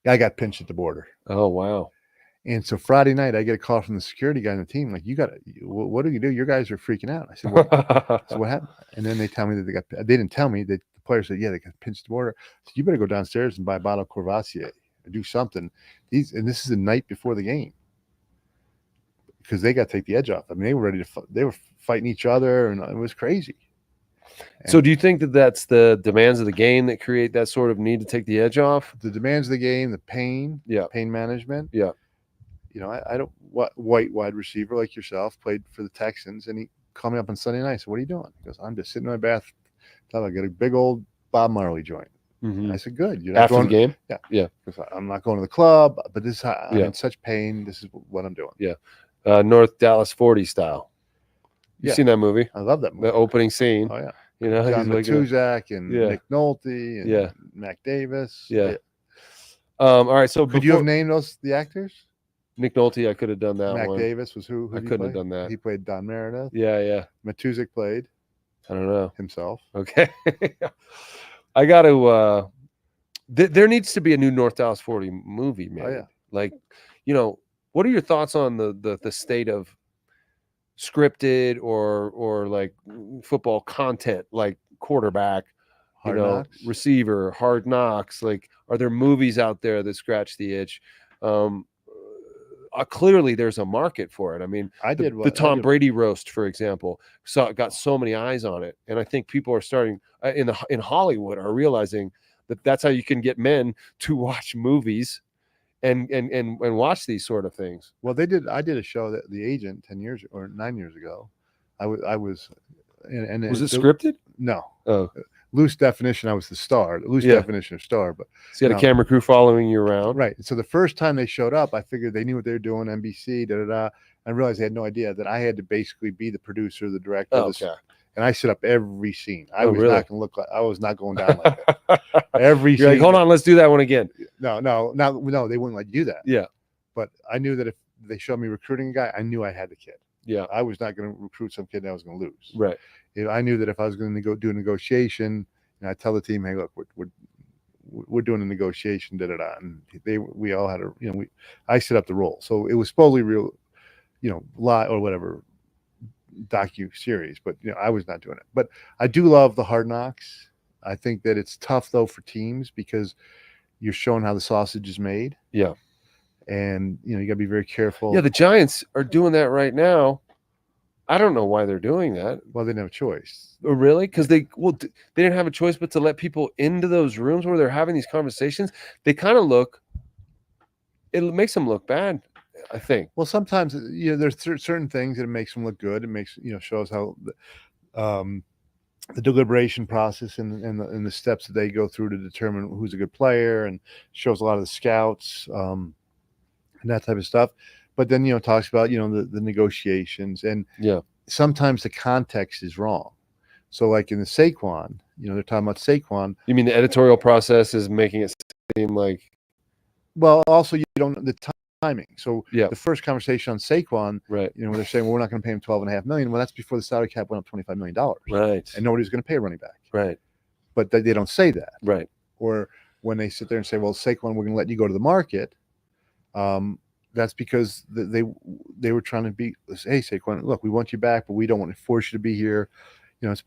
Guy got pinched at the border. Oh wow. And so Friday night, I get a call from the security guy on the team, like, what do you do? Your guys are freaking out. I said, so what happened? And then they tell me that they didn't tell me that the player said, yeah, they got pinched at the border. So you better go downstairs and buy a bottle of Courvoisier or do something. And this is the night before the game because they got to take the edge off. I mean, they were ready to, they were fighting each other and it was crazy. So do you think that that's the demands of the game that create that sort of need to take the edge off? The demands of the game, the pain, pain management. Yeah. I don't white wide receiver like yourself played for the Texans, and he called me up on Sunday night. I said, what are you doing? He goes, I'm just sitting in my bath. I got a big old Bob Marley joint. And I said, good. You're not after going the game? Yeah. I'm not going to the club, but this is how I'm in such pain. This is what I'm doing. Yeah. North Dallas 40 style. You've seen that movie? I love that movie. The opening scene. Oh, yeah. John Matuzak and Nick Nolte and Mac Davis. Yeah. All right. So could you have named the actors? Nick Nolte, I could have done that Mac one. Davis was who I couldn't have done that. He played Don Meredith. Yeah. Matuzak played. I don't know. Himself. Okay. I got to, there needs to be a new North Dallas 40 movie, man. Oh, yeah. Like, what are your thoughts on the state of scripted or like football content, like quarterback, Hard Knocks? Receiver, Hard Knocks? Like, are there movies out there that scratch the itch? Clearly there's a market for it. I mean, the Tom Brady roast, for example, got so many eyes on it, and I think people are starting in Hollywood are realizing that that's how you can get men to watch movies and watch these sort of things. Well, I did a show that The Agent 9 years ago. I was and was it scripted? No. Oh. Loose definition, I was the star. Loose definition of star, but so you had a camera crew following you around, right? So the first time they showed up, I figured they knew what they were doing. NBC, I realized they had no idea that I had to basically be the producer, the director. And I set up every scene. I was not going to look like I was not going down like that. Every scene. Like, hold on, let's do that one again. No, they wouldn't let you do that. Yeah, but I knew that if they showed me recruiting a guy, I knew I had the kid. Yeah, I was not going to recruit some kid that I was going to lose. Right. I knew that if I was going to go do a negotiation, and I tell the team, hey, look, we're doing a negotiation, and we all had I set up the role, so it was supposedly real, lie or whatever docu series, but I was not doing it. But I do love the Hard Knocks. I think that it's tough though for teams because you're showing how the sausage is made. Yeah, and you got to be very careful. Yeah, the Giants are doing that right now. I don't know why they're doing that. Well, they didn't have a choice. Oh, really? Because they didn't have a choice but to let people into those rooms where they're having these conversations. They kind of it makes them look bad, I think. Well, sometimes there's certain things that it makes them look good. It makes shows how the deliberation process and the steps that they go through to determine who's a good player, and shows a lot of the scouts and that type of stuff. But then, talks about, the negotiations, and sometimes the context is wrong. So like in the Saquon, they're talking about Saquon. You mean the editorial process is making it seem like? Well, also, the timing. So the first conversation on Saquon, right? When they're saying, well, we're not going to pay him $12.5 million. Well, that's before the salary cap went up $25 million. Right. And nobody's going to pay a running back. Right. But they don't say that. Right. Or when they sit there and say, well, Saquon, we're going to let you go to the market. That's because they were trying to hey, Saquon, look, we want you back, but we don't want to force you to be here. It's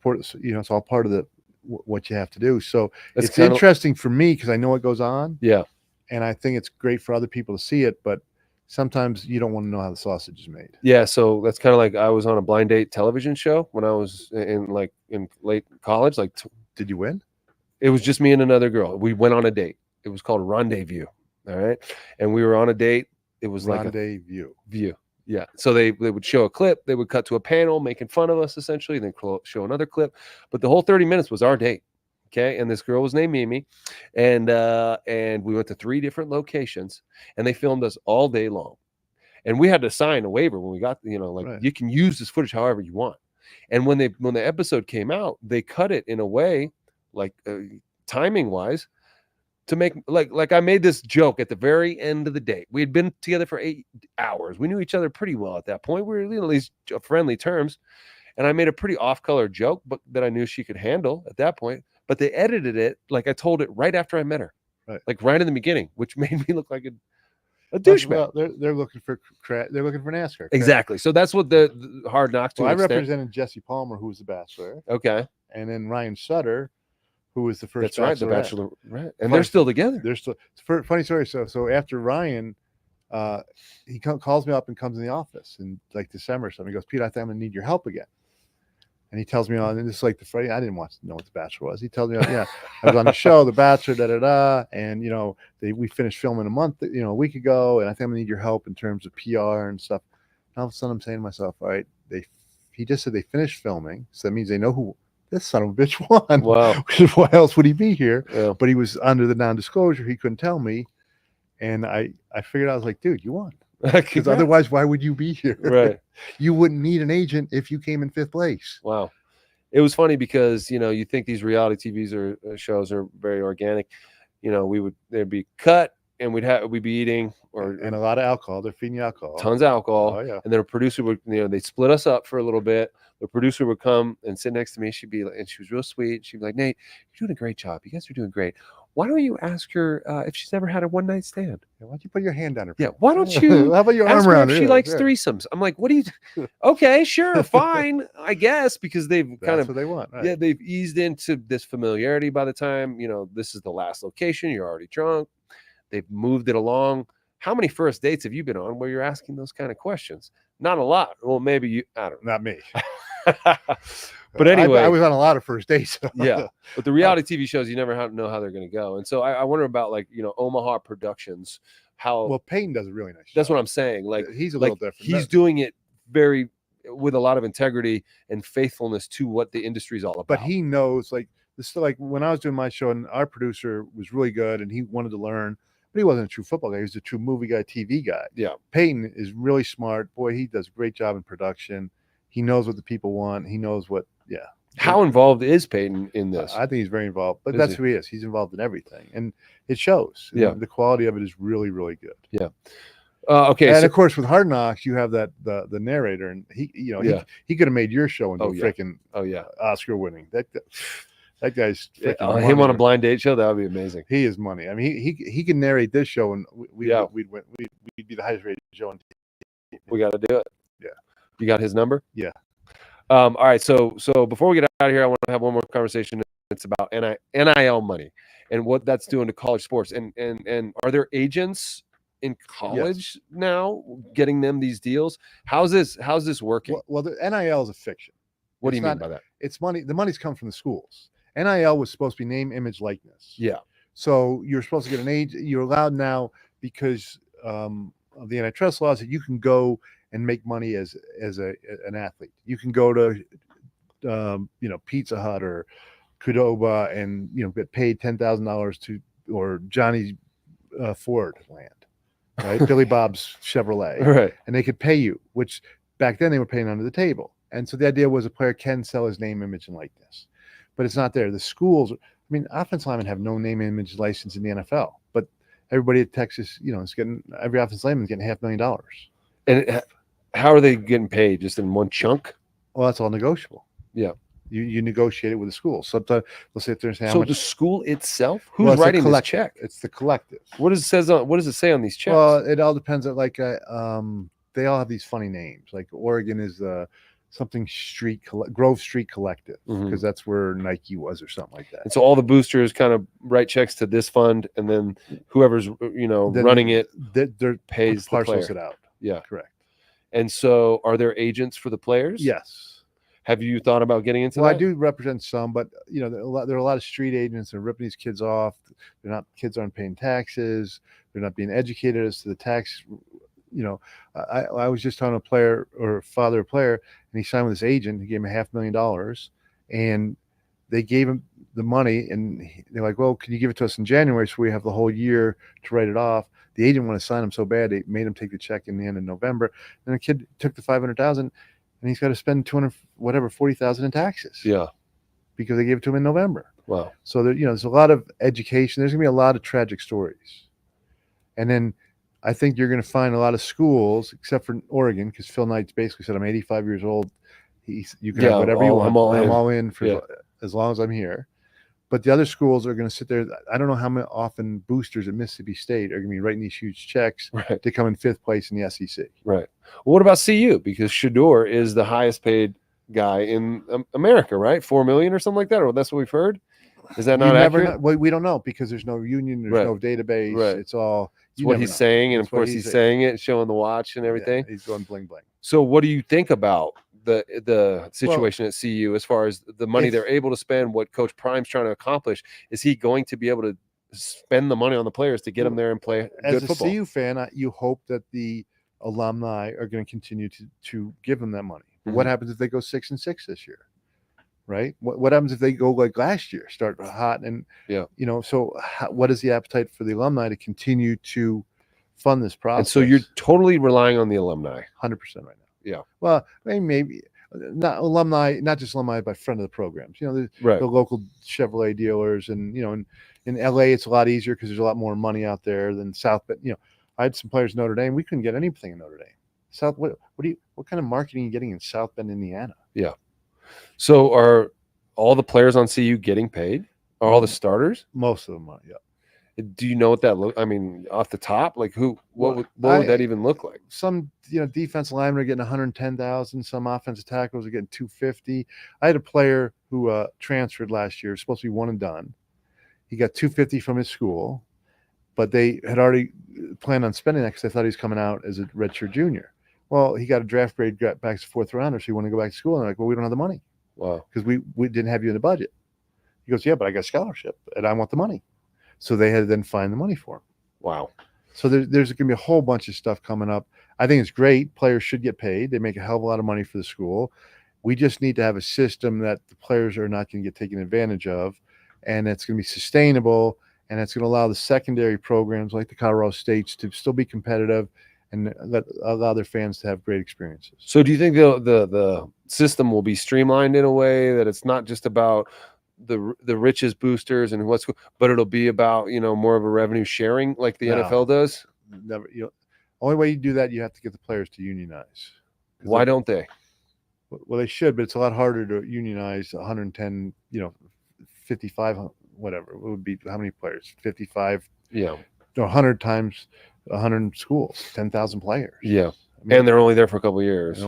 all part of what you have to do. So it's interesting for me because I know what goes on. Yeah. And I think it's great for other people to see it, but sometimes you don't want to know how the sausage is made. Yeah. So that's kind of like I was on a blind date television show when I was in late college. Did you win? It was just me and another girl. We went on a date. It was called Rendezvous. All right. And we were on a date. It was Rendezvous. View. Yeah. So they would show a clip. They would cut to a panel making fun of us, essentially, and then show another clip. But the whole 30 minutes was our date. Okay, and this girl was named Mimi, and we went to 3 different locations, and they filmed us all day long. And we had to sign a waiver when we got, like, Right. you can use this footage however you want. And when the episode came out, they cut it in a way, like, timing wise, to make, like I made this joke at the very end of the date. We had been together for 8 hours. We knew each other pretty well at that point. We were, at least friendly terms. And I made a pretty off-color joke, but that I knew she could handle at that point. But they edited it like I told it right after I met her, Right. like right in the beginning, which made me look like a douchebag. Well, they're looking for NASCAR. Exactly. So that's what the Hard Knocks to Well, I an extent. represented Jesse Palmer, who was the Bachelor. Okay, And then Ryan Sutter, who was the first. that's right, the Bachelor, right? And Funny- they're still together. They're still. Funny story. So after Ryan, he calls me up and comes in the office in like December or something. He goes, Pete, I think I'm gonna need your help again. And he tells me on, and this is like the Friday. I didn't want to know what the Bachelor was. He tells me, yeah, I was on the show, The Bachelor, da da da, and we finished filming a week ago, and I think I'm gonna need your help in terms of PR and stuff. And all of a sudden, I'm saying to myself, all right, he just said they finished filming, so that means they know who this son of a bitch won. Wow. Why else would he be here? Yeah. But he was under the non-disclosure. He couldn't tell me, and I figured, I was like, dude, you won. Because otherwise, why would you be here? Right. You wouldn't need an agent if you came in 5th place. Wow. It was funny because, you think these reality TVs or shows are very organic. There'd be cut and we'd be eating And a lot of alcohol. They're feeding you alcohol. tons of alcohol. Oh, yeah. And then a producer would, they'd split us up for a little bit. The producer would come and sit next to me. She'd be like, and she was real sweet. She'd be like, Nate, you're doing a great job. You guys are doing great. Why don't you ask her if she's ever had a one-night stand? Why don't you put your hand on her? Yeah. Why don't you How about your ask arm her around if her? she likes Yeah. threesomes? I'm like, what do you? Okay, sure, fine, I guess, because they've That's kind of, what they want. Right? yeah, they've eased into this familiarity by the time, this is the last location. You're already drunk. They've moved it along. How many first dates have you been on where you're asking those kind of questions? Not a lot. Well, maybe you, I don't know. Not me. But anyway, I was on a lot of first dates. yeah. But the reality TV shows, you never know how they're going to go. And so I wonder about, like, Omaha Productions, how. Well, Payton does a really nice job. That's what I'm saying. Like, he's a little different. He's doing it with a lot of integrity and faithfulness to what the industry's all about. But he knows, like, this. Like when I was doing my show, and our producer was really good, and he wanted to learn, but he wasn't a true football guy. He was a true movie guy, TV guy. Yeah. Payton is really smart. Boy, he does a great job in production. He knows what the people want. He knows what. Yeah. How involved is Payton in this? I think he's very involved, but Is that's he? who he is. He's involved in everything, and it shows. Yeah. The quality of it is really, really good. Yeah. Okay. And of course, with Hard Knocks, you have the narrator, and he could have made your show into freaking Oscar winning. That guy's freaking him on a blind date show, that would be amazing. He is money. I mean, he can narrate this show, and we'd win. We'd be the highest rated show on TV. We got to do it. Yeah. You got his number? Yeah. All right. So before we get out of here, I want to have one more conversation. It's about NIL money and what that's doing to college sports. And are there agents in college now getting them these deals? How's this working? Well, the NIL is a fiction. What do you mean by that? It's money. The money's come from the schools. NIL was supposed to be name, image, likeness. Yeah. So you're supposed to get an age. You're allowed now because of the antitrust laws that you can go and make money as an athlete. You can go to Pizza Hut or Qdoba and get paid $10,000 or Johnny Ford land, right? Billy Bob's Chevrolet, Right. And they could pay you, which back then they were paying under the table. And so the idea was a player can sell his name, image, and likeness, but it's not there. The schools, offensive linemen have no name, image, license in the NFL, but everybody at Texas, is getting, every offensive lineman is getting $500,000. And how are they getting paid? Just in one chunk? Well, that's all negotiable. Yeah. You negotiate it with the school. Sometimes they'll say if there's how so much. The school itself, who's writing this check? It's the collective. What does it say on these checks? Well, it all depends on they all have these funny names. Like Oregon is something Grove Street Collective, because that's where Nike was or something like that. And so all the boosters kind of write checks to this fund, and then whoever's running it pays the parcels player. it out. Yeah, correct. And so, are there agents for the players? Yes. Have you thought about getting into that? Well, I do represent some, but there are a lot of street agents that are ripping these kids off. Kids aren't paying taxes. They're not being educated as to the tax. I was just talking to a player or father of a player, and he signed with his agent. He gave him $500,000, and they gave him the money, and they're like, well, can you give it to us in January so we have the whole year to write it off? The agent want to sign him so bad they made him take the check in the end of November. And the kid took the 500,000, and he's got to spend 200 whatever 40,000 in taxes. Yeah. Because they gave it to him in November. Wow. So there, there's a lot of education. There's gonna be a lot of tragic stories, and then I think you're gonna find a lot of schools, except for Oregon, because Phil Knight's basically said, "I'm 85 years old. You can have whatever you want. I'm all in for as long as I'm here." But the other schools are going to sit there. I don't know how many often boosters at Mississippi State are going to be writing these huge checks to come in 5th place in the SEC. Right. Well, what about CU? Because Shador is the highest paid guy in America, right? 4 million or something like that, or that's what we've heard. Is that not accurate? Well, we don't know because there's no union, there's no database. Right. It's all what he's saying, and of course he's saying it, showing the watch and everything. Yeah, he's going bling bling. So, what do you think about the situation at CU as far as the money they're able to spend? What Coach Prime's trying to accomplish? Is he going to be able to spend the money on the players to get them there and play good football? As a CU fan, you hope that the alumni are going to continue to give them that money. Mm-hmm. What happens if they go 6-6 this year? Right? What happens if they go like last year, start hot and so what is the appetite for the alumni to continue to fund this process? And so you're totally relying on the alumni, 100% right now. Yeah. Well, maybe not alumni, not just alumni, but friend of the programs. The local Chevrolet dealers, and in LA it's a lot easier because there's a lot more money out there than South Bend. I had some players in Notre Dame. We couldn't get anything in Notre Dame. What kind of marketing are you getting in South Bend, Indiana? Yeah. So are all the players on CU getting paid? Are all the starters? Most of them are, yeah. Do you know what that look? I mean, off the top, like what would that even look like? Some defensive linemen are getting 110,000. Some offensive tackles are getting 250. I had a player who transferred last year, supposed to be one and done. He got 250 from his school, but they had already planned on spending that because they thought he was coming out as a redshirt junior. Well, he got a draft grade, got back to 4th rounder, so he wanted to go back to school. And they're like, well, we don't have the money. Wow. Because we didn't have you in the budget. He goes, yeah, but I got a scholarship and I want the money. So they had to then find the money for him. Wow. So there's going to be a whole bunch of stuff coming up. I think it's great. Players should get paid. They make a hell of a lot of money for the school. We just need to have a system that the players are not going to get taken advantage of, and it's going to be sustainable, and it's going to allow the secondary programs like the Colorado States to still be competitive and allow their fans to have great experiences. So do you think the system will be streamlined in a way that it's not just about the richest boosters and but it'll be about more of a revenue sharing like the NFL does? Never. Only way you do that, you have to get the players to unionize. Why don't they? Well, they should, but it's a lot harder to unionize 110, 55, whatever. It would be how many players? 55. Yeah. 100 times 100 schools, 10,000 players. Yeah. And they're only there for a couple of years.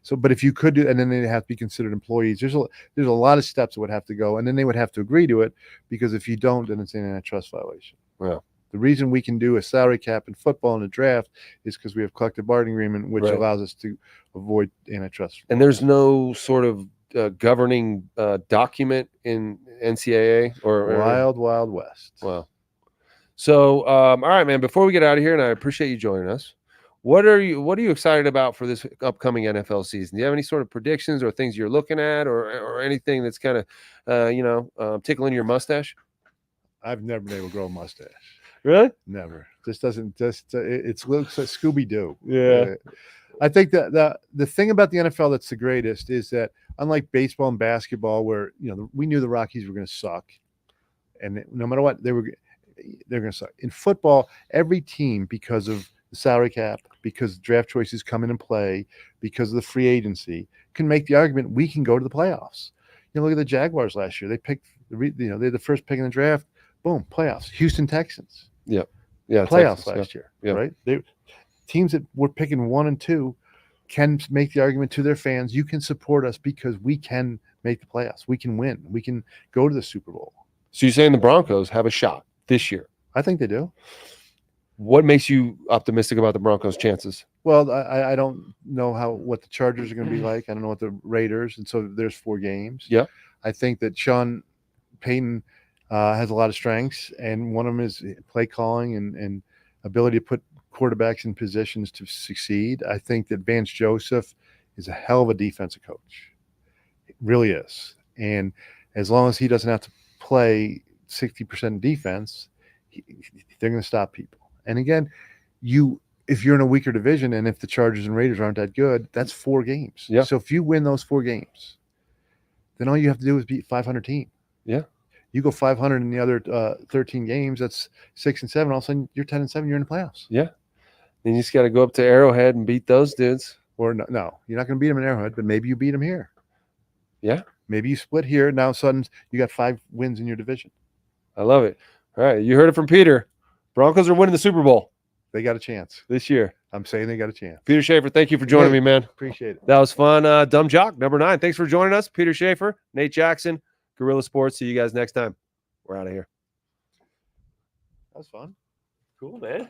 So, but if you could do, and then they have to be considered employees. There's a lot of steps that would have to go, and then they would have to agree to it, because if you don't, then it's an antitrust violation. Yeah. The reason we can do a salary cap in football in the draft is because we have collective bargaining agreement, which allows us to avoid antitrust. And there's no sort of governing document in NCAA or Wild West. Wow. So, all right, man. Before we get out of here, and I appreciate you joining us, what are you excited about for this upcoming NFL season? Do you have any sort of predictions or things you're looking at, or anything that's kind of tickling your mustache? I've never been able to grow a mustache. Really? Never. It looks like Scooby-Doo. Yeah. I think that the thing about the NFL that's the greatest is that, unlike baseball and basketball, where we knew the Rockies were going to suck, and no matter what they're going to suck. In football, every team, because of the salary cap, because draft choices come in play, because of the free agency, can make the argument we can go to the playoffs. Look at the Jaguars last year. They picked they're the first pick in the draft. Boom, playoffs. Houston Texans. Yeah, playoffs last year. Yeah. Right. Teams that were picking 1 and 2 can make the argument to their fans, you can support us because we can make the playoffs. We can win. We can go to the Super Bowl. So you're saying the Broncos have a shot this year? I think they do. What makes you optimistic about the Broncos' chances? Well, I don't know what the Chargers are going to be like. I don't know what the Raiders, and so there's 4 games. Yeah. I think that Sean Payton has a lot of strengths, and one of them is play calling and ability to put quarterbacks in positions to succeed. I think that Vance Joseph is a hell of a defensive coach. It really is. And As long as he doesn't have to play 60% defense, they're going to stop people. And again, if you're in a weaker division and if the Chargers and Raiders aren't that good, that's 4 games. Yeah. So if you win those 4 games, then all you have to do is beat 500 team. Yeah. You go 500 in the other 13 games, that's 6-7. All of a sudden, you're 10-7. You're in the playoffs. Yeah. Then you just got to go up to Arrowhead and beat those dudes. Or no, you're not going to beat them in Arrowhead, but maybe you beat them here. Yeah. Maybe you split here. Now, all of a sudden, you got 5 wins in your division. I love it. All right. You heard it from Peter. Broncos are winning the Super Bowl They got a chance. this year. I'm saying they got a chance. Peter Schaffer, thank you for joining me, man. Appreciate it. That was fun. Dumb Jock, number 9. Thanks for joining us. Peter Schaffer, Nate Jackson, Gorilla Sports. See you guys next time. We're out of here. That was fun. Cool, man.